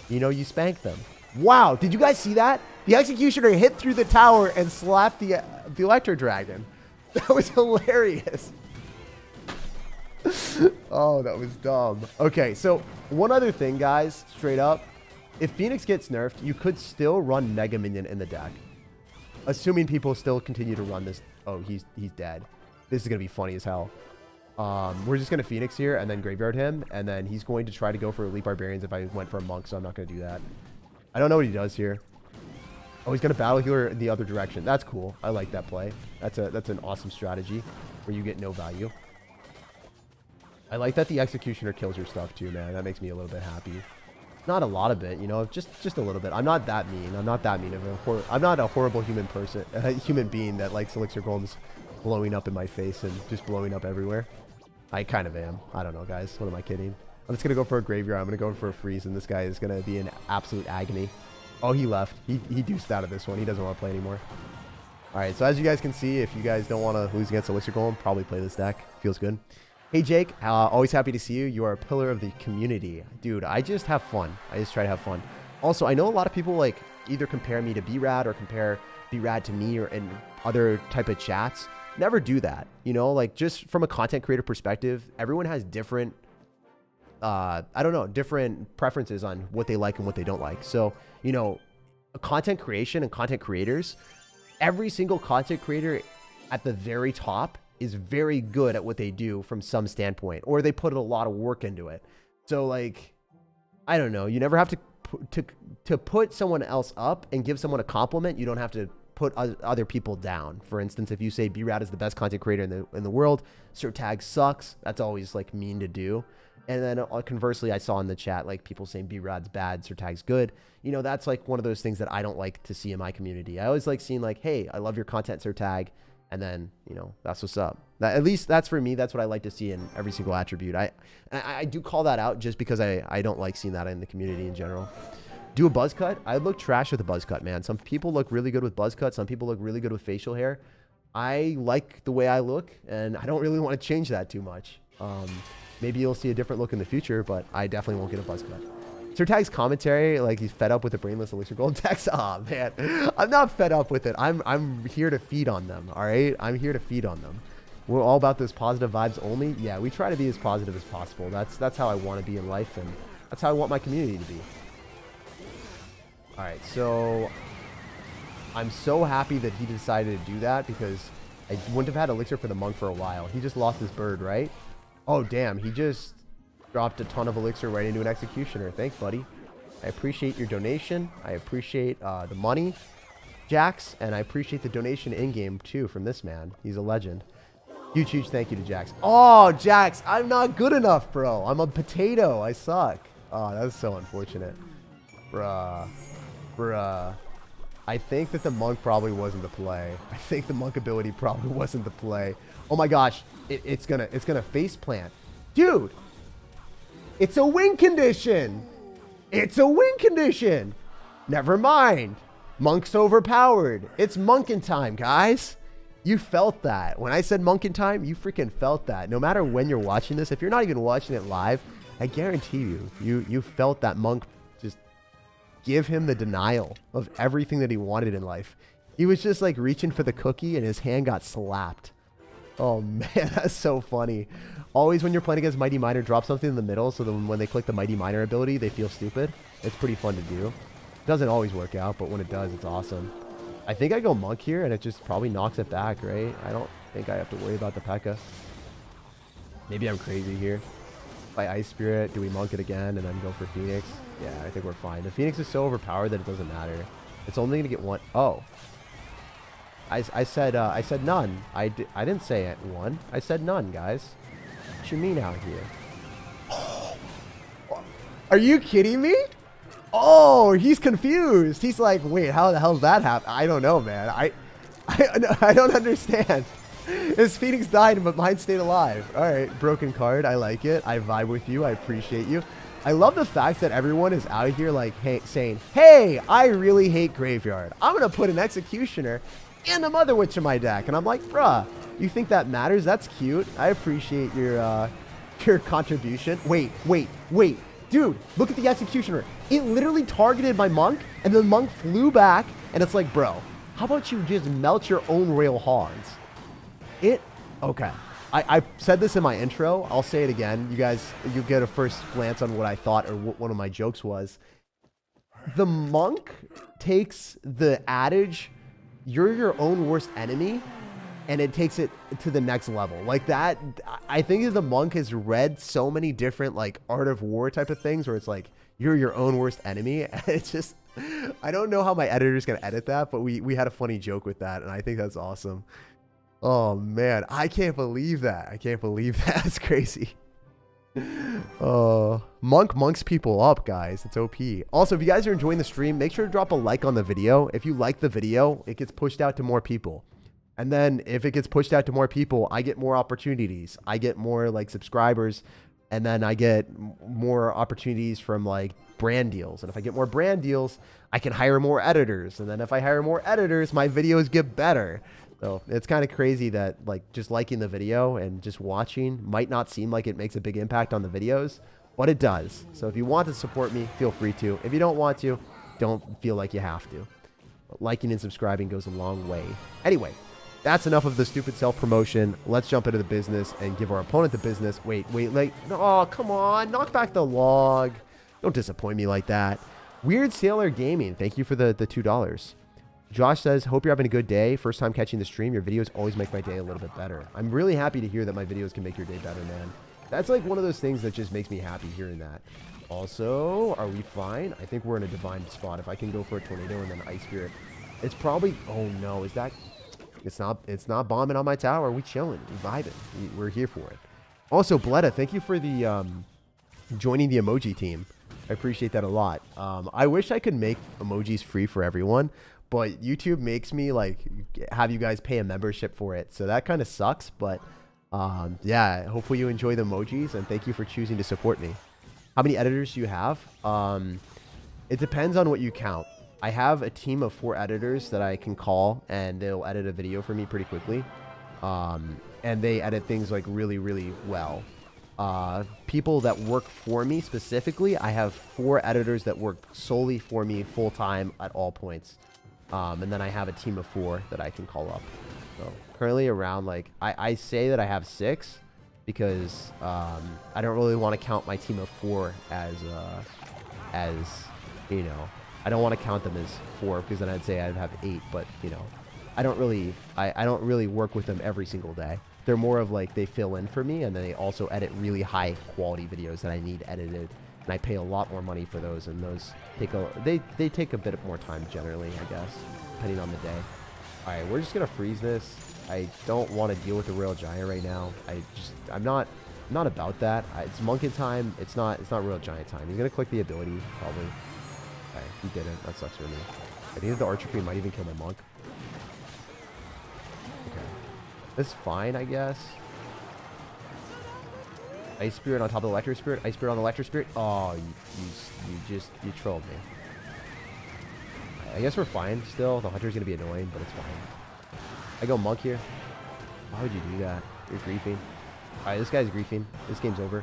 you know, you spank them. Wow, did you guys see that? The Executioner hit through the tower and slapped the Electro Dragon. That was hilarious. Oh, that was dumb. Okay, so one other thing, guys, straight up. If Phoenix gets nerfed, you could still run Mega Minion in the deck. Assuming people still continue to run this. Oh, he's dead. This is going to be funny as hell. We're just going to Phoenix here and then Graveyard him. And then he's going to try to go for Elite Barbarians if I went for a Monk, so I'm not going to do that. I don't know what he does here. Oh, he's gonna battle healer in the other direction. That's cool. I like that play. That's an awesome strategy where you get no value. I like that the executioner kills your stuff too, man. That makes me a little bit happy. Not a lot of it, you know, just a little bit. I'm not that mean. I'm not that mean. I'm not a horrible human person, a human being that likes elixir golems blowing up in my face and just blowing up everywhere. I kind of am. I don't know, guys. What am I kidding? I'm just gonna go for a graveyard. I'm gonna go for a freeze, and this guy is gonna be in absolute agony. Oh, he left. He deuced out of this one. He doesn't want to play anymore. All right. So as you guys can see, if you guys don't want to lose against elixir golem, probably play this deck. Feels good. Hey, Jake, always happy to see you. You are a pillar of the community. Dude, I just have fun. I just try to have fun. Also, I know a lot of people like either compare me to B-Rad or compare B-Rad to me or in other type of chats. Never do that. You know, like just from a content creator perspective, everyone has different, I don't know, different preferences on what they like and what they don't like. So, you know, content creation and content creators, every single content creator at the very top is very good at what they do from some standpoint, or they put a lot of work into it. So like, I don't know, you never have to put someone else up and give someone a compliment. You don't have to put other people down. For instance, if you say B-Rad is the best content creator in the world, SIRTAG sucks, that's always like mean to do. And then conversely, I saw in the chat like people saying B-Rad's bad, SIRTAG's good. You know, that's like one of those things that I don't like to see in my community. I always like seeing like, hey, I love your content, SIRTAG. And then, you know, that's what's up. At least that's for me. That's what I like to see in every single attribute. I do call that out just because I don't like seeing that in the community in general. Do a buzz cut. I look trash with a buzz cut, man. Some people look really good with buzz cut. Some people look really good with facial hair. I like the way I look, and I don't really want to change that too much. Maybe you'll see a different look in the future, but I definitely won't get a buzz cut. SIRTAG's commentary, like he's fed up with the brainless elixir gold decks. Oh man, I'm not fed up with it. I'm here to feed on them. All right, I'm here to feed on them. We're all about those positive vibes only. Yeah, we try to be as positive as possible. That's how I want to be in life, and that's how I want my community to be. All right, so I'm so happy that he decided to do that because I wouldn't have had elixir for the monk for a while. He just lost his bird, right? Oh damn, he just dropped a ton of elixir right into an executioner. Thanks, buddy. I appreciate your donation. I appreciate the money, Jax, and I appreciate the donation in-game too from this man. He's a legend. Huge thank you to Jax. Oh, Jax, I'm not good enough, bro. I'm a potato. I suck. Oh, that's so unfortunate. Bruh. I think that the monk probably wasn't the play. I think the monk ability probably wasn't the play. Oh my gosh, it's gonna face plant. Dude, it's a win condition. It's a win condition. Never mind. Monk's overpowered. It's monkin' time, guys. You felt that. When I said monkin' time, you freaking felt that. No matter when you're watching this, if you're not even watching it live, I guarantee you felt that monk just give him the denial of everything that he wanted in life. He was just like reaching for the cookie and his hand got slapped. Oh man, that's so funny. Always when you're playing against Mighty Miner, drop something in the middle so that when they click the Mighty Miner ability, they feel stupid. It's pretty fun to do. It doesn't always work out, but when it does, it's awesome. I think I go monk here and it just probably knocks it back, right? I don't think I have to worry about the P.E.K.K.A. Maybe I'm crazy here. By Ice Spirit, do we monk it again and then go for Phoenix? Yeah, I think we're fine. The Phoenix is so overpowered that it doesn't matter. It's only going to get one. Oh. I said none. I didn't say it one. I said none, guys. What you mean out here? Are you kidding me? Oh, he's confused. He's like, wait, how the hell did that happen? I don't know, man. I don't understand. His Phoenix died, but mine stayed alive. All right, broken card. I like it. I vibe with you. I appreciate you. I love the fact that everyone is out here like saying, hey, I really hate Graveyard. I'm going to put an Executioner and a Mother Witch in my deck. And I'm like, bruh, you think that matters? That's cute. I appreciate your contribution. Wait. Dude, look at the Executioner. It literally targeted my monk, and the monk flew back, and it's like, bro, how about you just melt your own Royal Hogs? Okay. I said this in my intro. I'll say it again. You guys, you get a first glance on what I thought or what one of my jokes was. The monk takes the adage, you're your own worst enemy, and it takes it to the next level. Like that, I think the monk has read so many different like Art of War type of things where it's like, you're your own worst enemy. And it's just, I don't know how my editor's going to edit that, but we had a funny joke with that, and I think that's awesome. Oh, man. I can't believe that. I can't believe that. That's crazy. Monks people up, guys. It's OP. Also, if you guys are enjoying the stream, make sure to drop a like on the video. If you like the video, it gets pushed out to more people. And then if it gets pushed out to more people, I get more opportunities. I get more like subscribers, and then I get more opportunities from like brand deals. And if I get more brand deals, I can hire more editors. And then if I hire more editors, my videos get better. So it's kind of crazy that like just liking the video and just watching might not seem like it makes a big impact on the videos, but it does. So if you want to support me, feel free to. If you don't want to, don't feel like you have to. But liking and subscribing goes a long way. Anyway, that's enough of the stupid self-promotion. Let's jump into the business and give our opponent the business. Wait, like, oh, come on. Knock back the log. Don't disappoint me like that. Weird Sailor Gaming, thank you for the $2. Josh says, hope you're having a good day. First time catching the stream. Your videos always make my day a little bit better. I'm really happy to hear that my videos can make your day better, man. That's like one of those things that just makes me happy hearing that. Also, are we fine? I think we're in a divine spot. If I can go for a tornado and then ice spirit, it's probably, oh no, is that, it's not bombing on my tower. We chilling, we vibing. We're here for it. Also, Bletta, thank you for the joining the emoji team. I appreciate that a lot. I wish I could make emojis free for everyone, but YouTube makes me like have you guys pay a membership for it. So that kind of sucks. But yeah, hopefully you enjoy the emojis, and thank you for choosing to support me. How many editors do you have? It depends on what you count. I have a team of 4 editors that I can call, and they'll edit a video for me pretty quickly. And they edit things like really, really well. People that work for me specifically, I have 4 editors that work solely for me full time at all points. And then I have a team of 4 that I can call up. So currently around like, I say that I have 6 because I don't really want to count my team of 4 as you know, I don't want to count them as 4 because then I'd say I'd have 8, but you know, I don't really work with them every single day. They're more of like they fill in for me, and then they also edit really high quality videos that I need edited, and I pay a lot more money for those, and those take they take a bit more time generally, I guess, depending on the day. All right, we're just gonna freeze this. I don't want to deal with the Royal Giant right now. I'm not about that. It's Monkin time. It's not Royal Giant time. He's gonna click the ability probably. Okay, he didn't. That sucks for me. I think the Archer Queen might even kill my Monk. Okay, this is fine, I guess. Ice Spirit on top of the Electric Spirit. Ice Spirit on the Electric Spirit. Oh, you trolled me. I guess we're fine still. The Hunter's gonna be annoying, but it's fine. I go Monk here. Why would you do that? You're griefing. Alright, this guy's griefing. This game's over.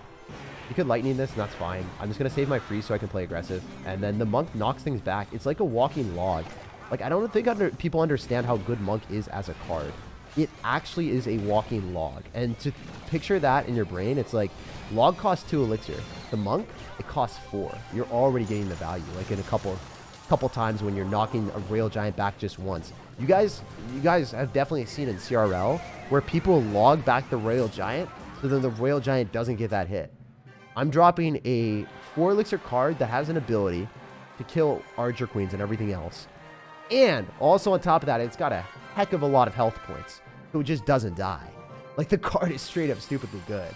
You could lightning this, and that's fine. I'm just gonna save my freeze so I can play aggressive. And then the Monk knocks things back. It's like a walking log. Like, I don't think people understand how good Monk is as a card. It actually is a walking log. And to picture that in your brain, it's like log costs 2 elixir. The Monk, it costs 4. You're already getting the value, like in a couple times when you're knocking a Royal Giant back just once. You guys have definitely seen in CRL where people log back the Royal Giant, so then the Royal Giant doesn't get that hit. I'm dropping a 4 elixir card that has an ability to kill Archer Queens and everything else. And also on top of that, it's got a heck of a lot of health points, so it just doesn't die. Like, the card is straight up stupidly good.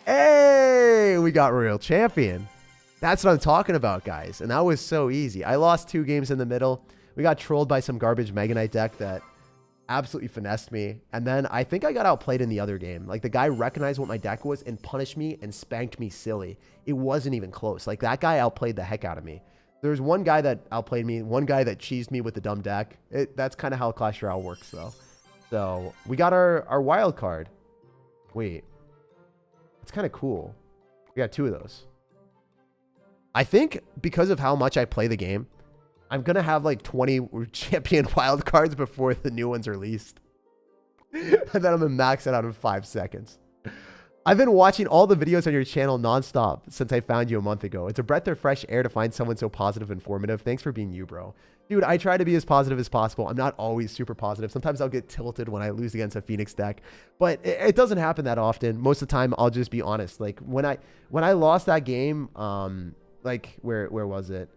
Hey, we got Royal Champion. That's what I'm talking about, guys. And that was so easy. I lost 2 games in the middle. We got trolled by some garbage Mega Knight deck that absolutely finessed me. And then I think I got outplayed in the other game. Like, the guy recognized what my deck was and punished me and spanked me silly. It wasn't even close. Like, that guy outplayed the heck out of me. There was one guy that outplayed me, one guy that cheesed me with the dumb deck. That's kind of how Clash Royale works, though. So we got our wild card. Wait, it's kind of cool. We got 2 of those. I think because of how much I play the game, I'm going to have like 20 champion wild cards before the new one's released. And then I'm going to max it out in 5 seconds. I've been watching all the videos on your channel nonstop since I found you a month ago. It's a breath of fresh air to find someone so positive and informative. Thanks for being you, bro. Dude, I try to be as positive as possible. I'm not always super positive. Sometimes I'll get tilted when I lose against a Phoenix deck, but it doesn't happen that often. Most of the time, I'll just be honest. Like when I lost that game, like where was it?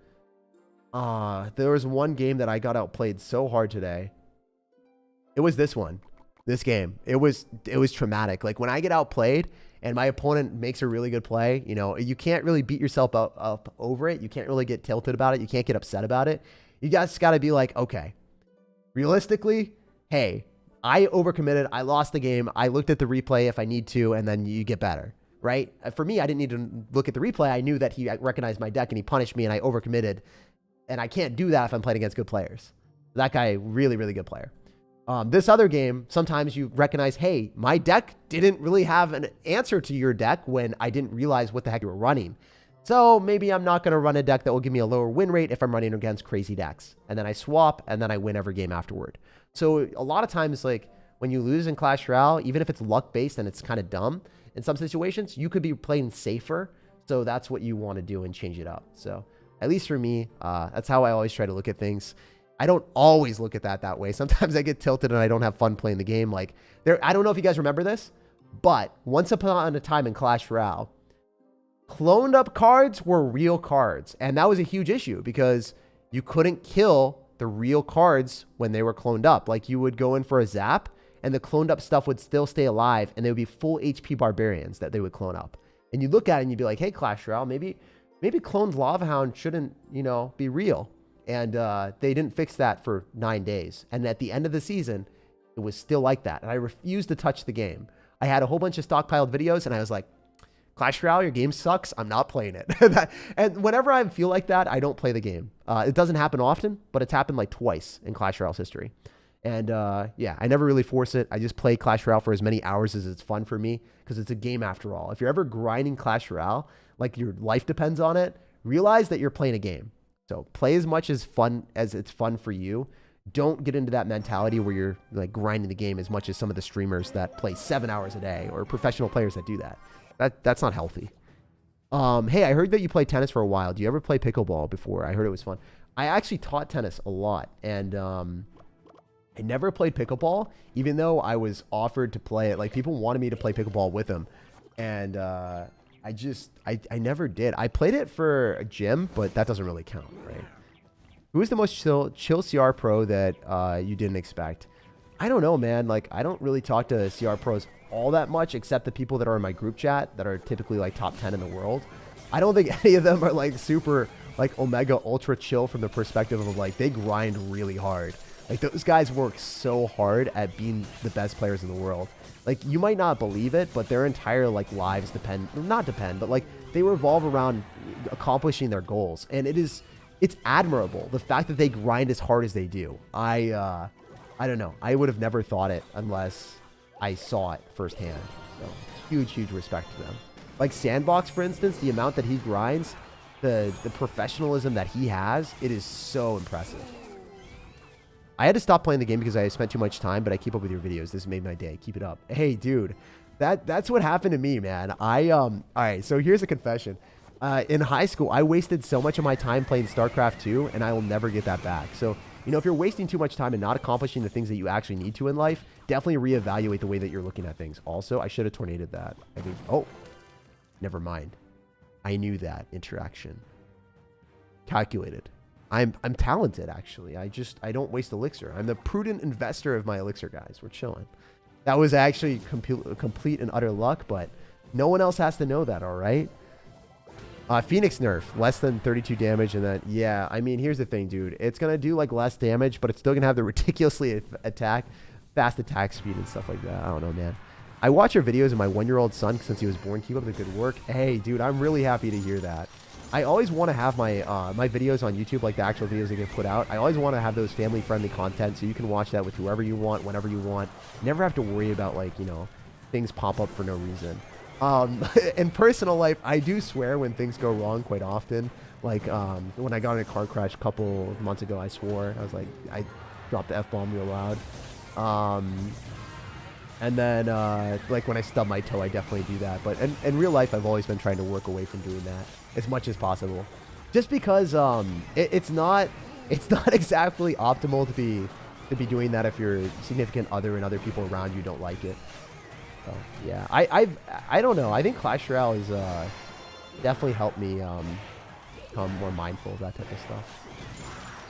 There was one game that I got outplayed so hard today. It was this one. This game. It was traumatic. Like when I get outplayed and my opponent makes a really good play, you know, you can't really beat yourself up over it. You can't really get tilted about it. You can't get upset about it. You guys got to be like, okay, realistically, hey, I overcommitted. I lost the game. I looked at the replay if I need to, and then you get better, right? For me, I didn't need to look at the replay. I knew that he recognized my deck and he punished me and I overcommitted. And I can't do that if I'm playing against good players. That guy, really, really good player. This other game, sometimes you recognize, hey, my deck didn't really have an answer to your deck when I didn't realize what the heck you were running. So maybe I'm not going to run a deck that will give me a lower win rate if I'm running against crazy decks. And then I swap, and then I win every game afterward. So a lot of times, like, when you lose in Clash Royale, even if it's luck-based and it's kind of dumb, in some situations, you could be playing safer. So that's what you want to do and change it up. So at least for me, that's how I always try to look at things. I don't always look at that way. Sometimes I get tilted and I don't have fun playing the game. Like, I don't know if you guys remember this, but once upon a time in Clash Royale, cloned up cards were real cards. And that was a huge issue because you couldn't kill the real cards when they were cloned up. Like, you would go in for a zap and the cloned up stuff would still stay alive and they would be full HP barbarians that they would clone up. And you look at it and you'd be like, hey, Clash Royale, maybe cloned Lava Hound shouldn't, you know, be real. And they didn't fix that for 9 days. And at the end of the season, it was still like that. And I refused to touch the game. I had a whole bunch of stockpiled videos and I was like, Clash Royale, your game sucks. I'm not playing it. And whenever I feel like that, I don't play the game. It doesn't happen often, but it's happened like twice in Clash Royale's history. And yeah, I never really force it. I just play Clash Royale for as many hours as it's fun for me because it's a game after all. If you're ever grinding Clash Royale, like your life depends on it, realize that you're playing a game. So play as much as it's fun for you. Don't get into that mentality where you're like grinding the game as much as some of the streamers that play 7 hours a day or professional players that do that. That's not healthy. Hey, I heard that you play tennis for a while. Do you ever play pickleball before? I heard it was fun. I actually taught tennis a lot, and I never played pickleball, even though I was offered to play it. Like, people wanted me to play pickleball with them, and I never did. I played it for a gym, but that doesn't really count, right? Who is the most chill CR pro that you didn't expect? I don't know, man. Like, I don't really talk to CR pros all that much, except the people that are in my group chat that are typically like top 10 in the world. I don't think any of them are like super like omega ultra chill from the perspective of like they grind really hard. Like, those guys work so hard at being the best players in the world. Like, you might not believe it, but their entire like lives not depend, but like they revolve around accomplishing their goals. And it's admirable, the fact that they grind as hard as they do. I don't know. I would have never thought it unless I saw it firsthand. So huge respect to them. Like Sandbox, for instance, the amount that he grinds, the professionalism that he has, it is so impressive. I had to stop playing the game because I spent too much time, but I keep up with your videos. This made my day. Keep it up. Hey, dude, that's what happened to me, man. All right, so here's a confession. In high school, I wasted so much of my time playing StarCraft 2, and I will never get that back. So, you know, if you're wasting too much time and not accomplishing the things that you actually need to in life, definitely reevaluate the way that you're looking at things. Also, I should have tornadoed that. I mean, oh, never mind. I knew that interaction. Calculated. I'm talented, actually. I don't waste elixir. I'm the prudent investor of my elixir, guys. We're chilling. That was actually complete and utter luck, but no one else has to know that, all right? Phoenix nerf, less than 32 damage, and then, yeah, I mean, here's the thing, dude. It's going to do, like, less damage, but it's still going to have the ridiculously fast attack speed and stuff like that. I don't know, man. I watch your videos of my 1-year-old son since he was born. Keep up the good work. Hey, dude, I'm really happy to hear that. I always want to have my my videos on YouTube, like the actual videos that get put out. I always want to have those family-friendly content so you can watch that with whoever you want, whenever you want. Never have to worry about, like, you know, things pop up for no reason. In personal life, I do swear when things go wrong quite often. Like, when I got in a car crash a couple of months ago, I swore. I was like, I dropped the F-bomb real loud. And then, like, when I stub my toe, I definitely do that. But in real life, I've always been trying to work away from doing that as much as possible. Just because it's not exactly optimal to be doing that if your significant other and other people around you don't like it. So, yeah, I don't know. I think Clash Royale has definitely helped me become more mindful of that type of stuff.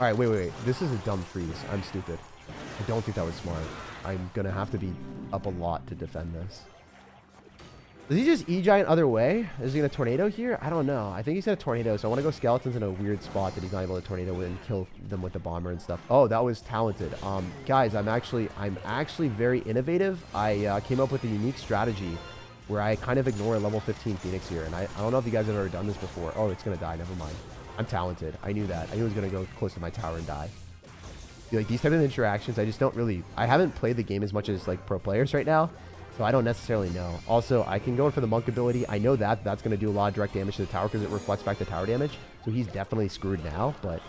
All right, wait. This is a dumb freeze. I'm stupid. I don't think that was smart. I'm going to have to be up a lot to defend this. Does he just E-Giant other way? Is he going to tornado here? I don't know. I think he's going to tornado, so I want to go skeletons in a weird spot that he's not able to tornado with and kill them with the bomber and stuff. Oh, that was talented. Guys, I'm actually very innovative. I came up with a unique strategy where I kind of ignore a level 15 Phoenix here, and I don't know if you guys have ever done this before. Oh, it's going to die. Never mind. I'm talented. I knew that. I knew it was going to go close to my tower and die. Like, these type of interactions, I just don't really... I haven't played the game as much as, like, pro players right now, so I don't necessarily know. Also, I can go in for the monk ability. I know that that's going to do a lot of direct damage to the tower because it reflects back the tower damage, so he's definitely screwed now, but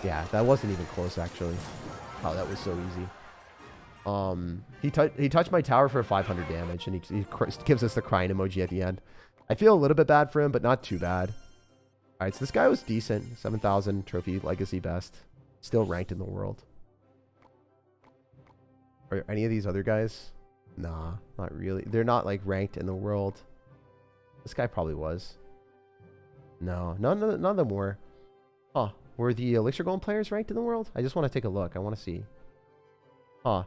yeah, that wasn't even close, actually. Oh, that was so easy. He touched my tower for 500 damage, and he gives us the crying emoji at the end. I feel a little bit bad for him, but not too bad. All right, so this guy was decent. 7,000 trophy legacy best. Still ranked in the world. Are any of these other guys? Nah, not really. They're not like ranked in the world. This guy probably was. No, none of them were. Huh. Were the Elixir Golem players ranked in the world? I just want to take a look. I want to see. Huh.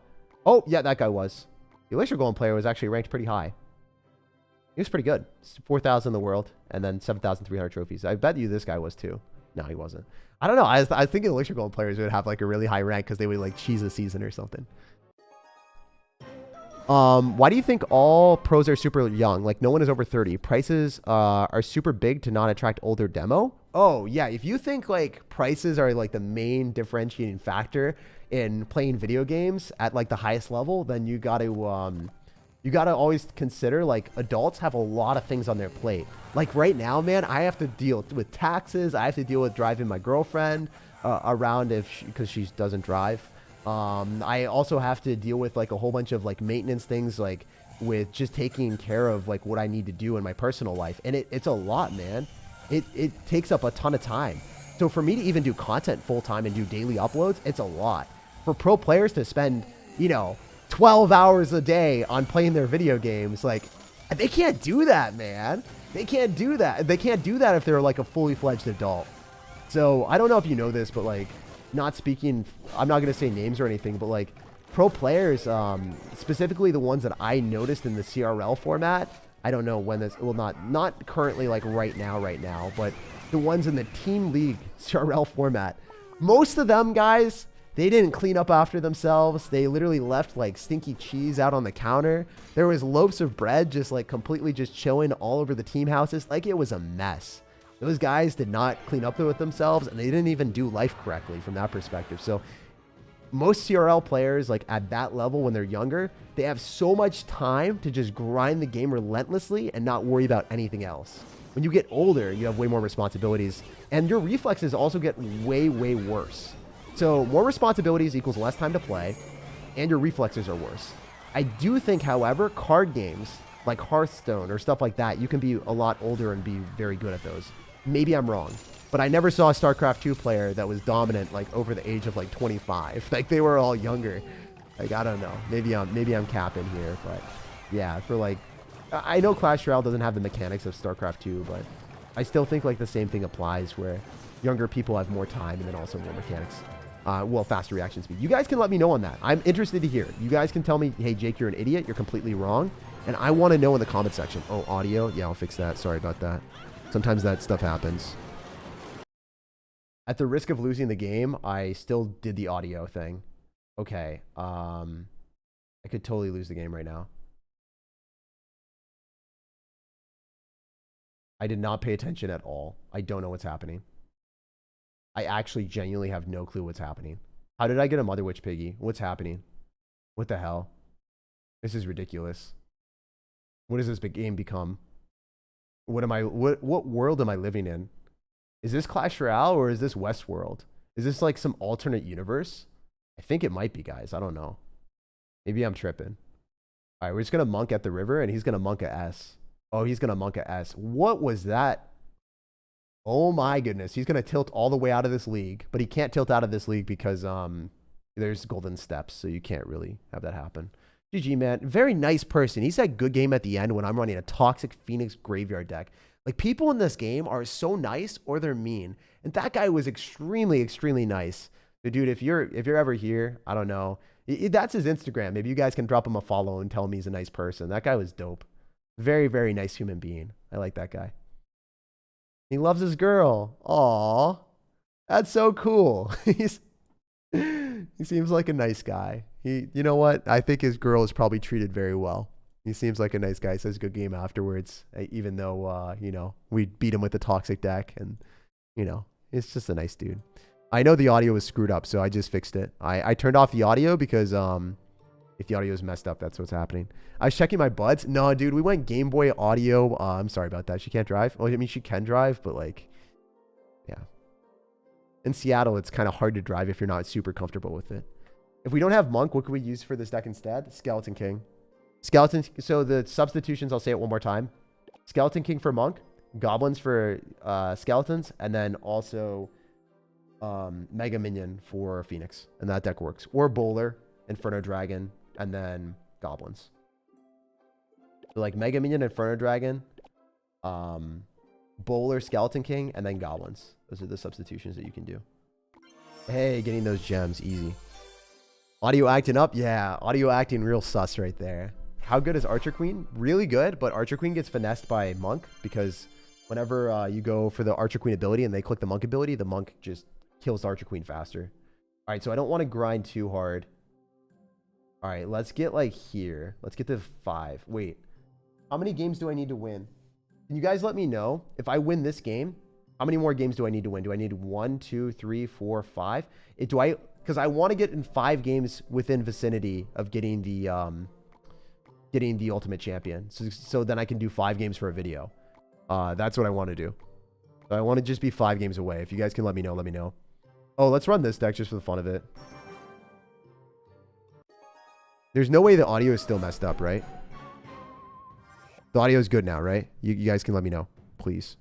Oh, yeah, that guy was. The Elixir Golem player was actually ranked pretty high. He was pretty good. 4,000 in the world, and then 7,300 trophies. I bet you this guy was too. No, he wasn't. I don't know. I was thinking Elixir Golem players would have like a really high rank because they would like cheese a season or something. Why do you think all pros are super young? Like, no one is over 30. Prices are super big to not attract older demo? Oh, yeah. If you think, like, prices are, like, the main differentiating factor in playing video games at, like, the highest level, then you got to always consider, like, adults have a lot of things on their plate. Like, right now, man, I have to deal with taxes. I have to deal with driving my girlfriend around because she doesn't drive. I also have to deal with like a whole bunch of like maintenance things, like with just taking care of like what I need to do in my personal life. And it's a lot, man. It takes up a ton of time. So for me to even do content full time and do daily uploads, it's a lot. For pro players to spend, 12 hours a day on playing their video games, like they can't do that, man. They can't do that. They can't do that if they're like a fully fledged adult. So I don't know if you know this, but like, not speaking, I'm not going to say names or anything, but like pro players, specifically the ones that I noticed in the CRL format, I don't know when this, well, not currently like right now, but the ones in the team league CRL format, most of them guys, they didn't clean up after themselves. They literally left like stinky cheese out on the counter. There was loaves of bread just like completely just chilling all over the team houses. Like it was a mess. Those guys did not clean up with themselves, and they didn't even do life correctly from that perspective. So most CRL players, like at that level when they're younger, they have so much time to just grind the game relentlessly and not worry about anything else. When you get older, you have way more responsibilities, and your reflexes also get way, way worse. So more responsibilities equals less time to play, and your reflexes are worse. I do think, however, card games like Hearthstone or stuff like that, you can be a lot older and be very good at those. Maybe I'm wrong, but I never saw a StarCraft 2 player that was dominant like over the age of like 25. Like they were all younger. Like I don't know. Maybe I'm capping here, but yeah, for like I know Clash Royale doesn't have the mechanics of StarCraft 2, but I still think like the same thing applies where younger people have more time and then also more mechanics. Well, faster reaction speed. You guys can let me know on that. I'm interested to hear. You guys can tell me, hey Jake, you're an idiot. You're completely wrong. And I want to know in the comment section. Oh, audio? Yeah, I'll fix that. Sorry about that. Sometimes that stuff happens. At the risk of losing the game, I still did the audio thing. Okay. I could totally lose the game right now. I did not pay attention at all. I don't know what's happening. I actually genuinely have no clue what's happening. How did I get a Mother Witch Piggy? What's happening? What the hell? This is ridiculous. What does this big game become? What world am I living in? Is this Clash Royale or is this Westworld? Is this like some alternate universe? I think it might be, guys. I don't know. Maybe I'm tripping. All right, we're just going to monk at the river and he's going to monk a S. Oh, he's going to monk a S. What was that? Oh my goodness. He's going to tilt all the way out of this league, but he can't tilt out of this league because there's golden steps, so you can't really have that happen. GG, man. Very nice person. He said good game at the end when I'm running a toxic Phoenix graveyard deck. Like, people in this game are so nice or they're mean. And that guy was extremely, extremely nice. So dude, if you're ever here, I don't know. That's his Instagram. Maybe you guys can drop him a follow and tell him he's a nice person. That guy was dope. Very, very nice human being. I like that guy. He loves his girl. Aw. That's so cool. He seems like a nice guy. You know what? I think his girl is probably treated very well. He seems like a nice guy. He says good game afterwards, even though, you know, we beat him with the toxic deck and, you know, it's just a nice dude. I know the audio was screwed up, so I just fixed it. I turned off the audio because, if the audio is messed up, that's what's happening. I was checking my buds. No, dude, we went Game Boy audio. I'm sorry about that. She can't drive. Well, I mean, she can drive, but like, yeah. In Seattle, it's kind of hard to drive if you're not super comfortable with it. If we don't have Monk, what could we use for this deck instead? Skeleton King. Skeleton. So the substitutions, I'll say it one more time. Skeleton King for Monk, Goblins for Skeletons, and then also Mega Minion for Phoenix. And that deck works. Or Bowler, Inferno Dragon, and then Goblins. So like Mega Minion, Inferno Dragon, Bowler, Skeleton King, and then Goblins. Those are the substitutions that you can do. Hey, getting those gems, easy. Audio acting up? Yeah, audio acting real sus right there. How good is Archer Queen? Really good, but Archer Queen gets finessed by Monk because whenever you go for the Archer Queen ability and they click the Monk ability, the Monk just kills the Archer Queen faster. All right, so I don't want to grind too hard. All right, let's get like here. Let's get to 5. Wait, how many games do I need to win? Can you guys let me know if I win this game? How many more games do I need to win? Do I need 1, 2, 3, 4, 5? Because I want to get in 5 games within vicinity of getting the ultimate champion. So then I can do 5 games for a video. That's what I want to do. So I want to just be 5 games away. If you guys can let me know, let me know. Oh, let's run this deck just for the fun of it. There's no way the audio is still messed up, right? The audio is good now, right? You guys can let me know, please.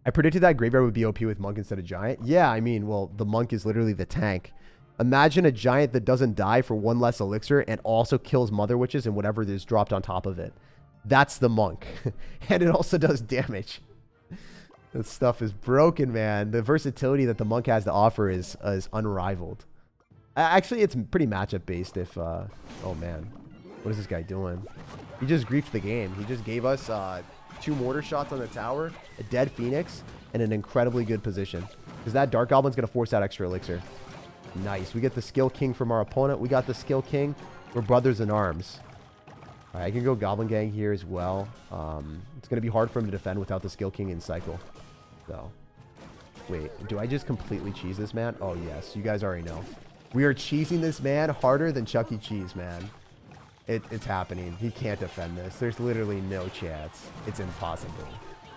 I predicted that Graveyard would be OP with Monk instead of Giant. Yeah, I mean, well, the Monk is literally the tank. Imagine a Giant that doesn't die for 1 less elixir and also kills Mother Witches and whatever is dropped on top of it. That's the Monk. And it also does damage. This stuff is broken, man. The versatility that the Monk has to offer is unrivaled. Actually, it's pretty matchup based if... oh, man. What is this guy doing? He just griefed the game. He just gave us 2 mortar shots on the tower, a dead Phoenix, and an incredibly good position. Because that Dark Goblin's going to force out extra elixir. Nice. We get the Skill King from our opponent. We got the Skill King. We're brothers in arms. All right, I can go Goblin Gang here as well. It's going to be hard for him to defend without the Skill King in cycle. So, wait. Do I just completely cheese this man? Oh, yes. You guys already know. We are cheesing this man harder than Chuck E. Cheese, man. It's happening. He can't defend this. There's literally no chance. It's impossible.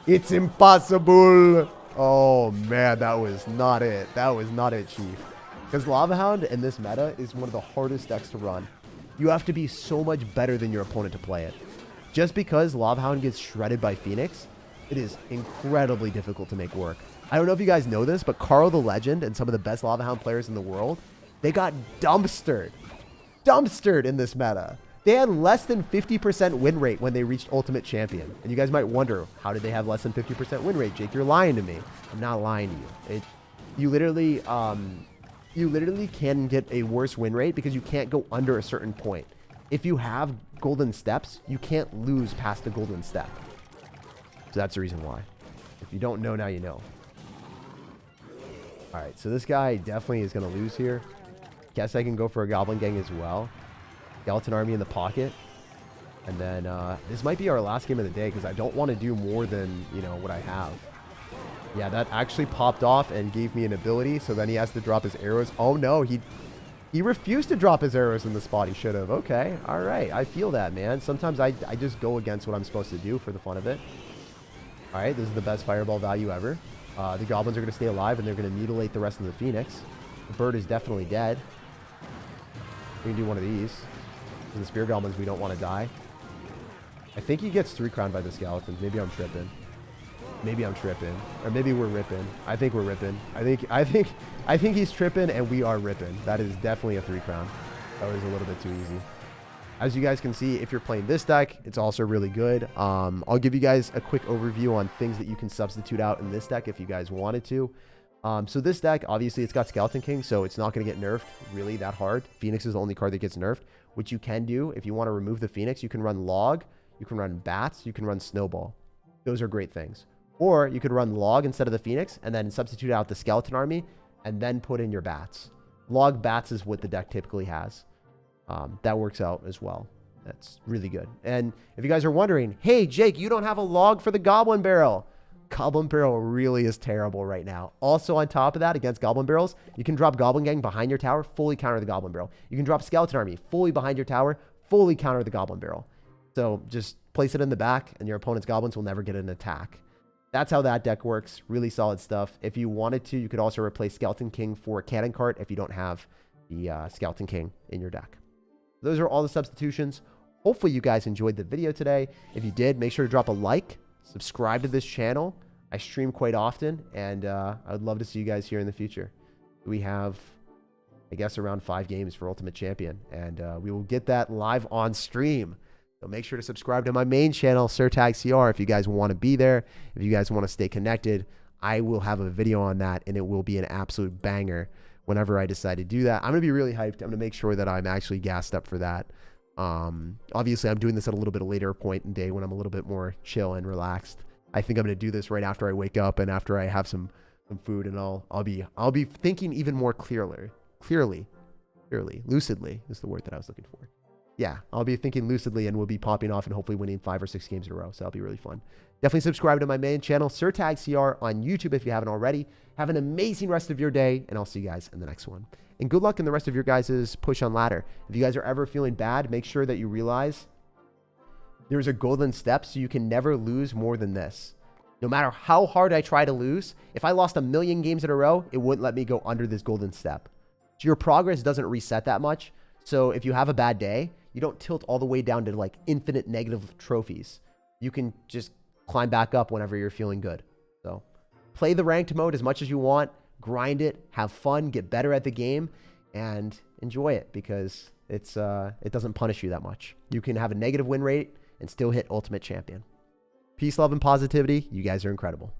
It's impossible. Oh, man. That was not it. That was not it, Chief. Because Lava Hound in this meta is one of the hardest decks to run. You have to be so much better than your opponent to play it. Just because Lava Hound gets shredded by Phoenix, it is incredibly difficult to make work. I don't know if you guys know this, but Carl the Legend and some of the best Lava Hound players in the world, they got dumpstered. Dumpstered in this meta. They had less than 50% win rate when they reached Ultimate Champion. And you guys might wonder, how did they have less than 50% win rate? Jake, you're lying to me. I'm not lying to you. You literally can get a worse win rate because you can't go under a certain point. If you have golden steps, you can't lose past the golden step. So that's the reason why. If you don't know, now you know. All right, so this guy definitely is going to lose here. Guess I can go for a Goblin Gang as well. Skeleton Army in the pocket. And then this might be our last game of the day because I don't want to do more than, you know, what I have. Yeah, that actually popped off and gave me an ability. So then he has to drop his arrows. Oh, no. He refused to drop his arrows in the spot he should have. Okay. All right. I feel that, man. Sometimes I just go against what I'm supposed to do for the fun of it. All right. This is the best fireball value ever. The goblins are going to stay alive and they're going to mutilate the rest of the Phoenix. The bird is definitely dead. We can do one of these. For the spear goblins, we don't want to die. I think he gets 3 crowned by the skeletons. Maybe I'm tripping. Maybe I'm tripping. Or maybe we're ripping. I think we're ripping. I think he's tripping and we are ripping. That is definitely a 3 crown. That was a little bit too easy. As you guys can see, if you're playing this deck, it's also really good. I'll give you guys a quick overview on things that you can substitute out in this deck if you guys wanted to. So this deck, obviously, it's got Skeleton King, so it's not going to get nerfed really that hard. Phoenix is the only card that gets nerfed. What you can do, if you want to remove the Phoenix, you can run Log, you can run Bats, you can run Snowball. Those are great things. Or you could run Log instead of the Phoenix, and then substitute out the Skeleton Army, and then put in your Bats. Log Bats is what the deck typically has. That works out as well. That's really good. And if you guys are wondering, hey, Jake, you don't have a Log for the Goblin Barrel. Goblin Barrel really is terrible right now. Also, on top of that, against Goblin Barrels, you can drop Goblin Gang behind your tower, fully counter the Goblin Barrel. You can drop Skeleton Army fully behind your tower, fully counter the Goblin Barrel. So just place it in the back, and your opponent's Goblins will never get an attack. That's how that deck works. Really solid stuff. If you wanted to, you could also replace Skeleton King for Cannon Cart if you don't have the Skeleton King in your deck. Those are all the substitutions. Hopefully you guys enjoyed the video today. If you did, make sure to drop a like, subscribe to this channel. I stream quite often, and I would love to see you guys here in the future. We have, I guess, around 5 games for Ultimate Champion, and we will get that live on stream. So make sure to subscribe to my main channel, SIRTAG CR, if you guys want to be there. If you guys want to stay connected, I will have a video on that, and it will be an absolute banger whenever I decide to do that. I'm going to be really hyped. I'm going to make sure that I'm actually gassed up for that. Obviously, I'm doing this at a little bit later point in the day when I'm a little bit more chill and relaxed. I think I'm going to do this right after I wake up and after I have some food, and I'll be thinking even more clearly, lucidly is the word that I was looking for. Yeah, I'll be thinking lucidly, and we'll be popping off and hopefully winning 5 or 6 games in a row. So that'll be really fun. Definitely subscribe to my main channel, SIRTAG CR, on YouTube if you haven't already. Have an amazing rest of your day, and I'll see you guys in the next one. And good luck in the rest of your guys' push on ladder. If you guys are ever feeling bad, make sure that you realize there's a golden step, so you can never lose more than this. No matter how hard I try to lose, if I lost 1,000,000 games in a row, it wouldn't let me go under this golden step. So your progress doesn't reset that much. So if you have a bad day, you don't tilt all the way down to like infinite negative trophies. You can just climb back up whenever you're feeling good. So play the ranked mode as much as you want, grind it, have fun, get better at the game, and enjoy it, because it doesn't punish you that much. You can have a negative win rate and still hit Ultimate Champion. Peace, love, and positivity. You guys are incredible.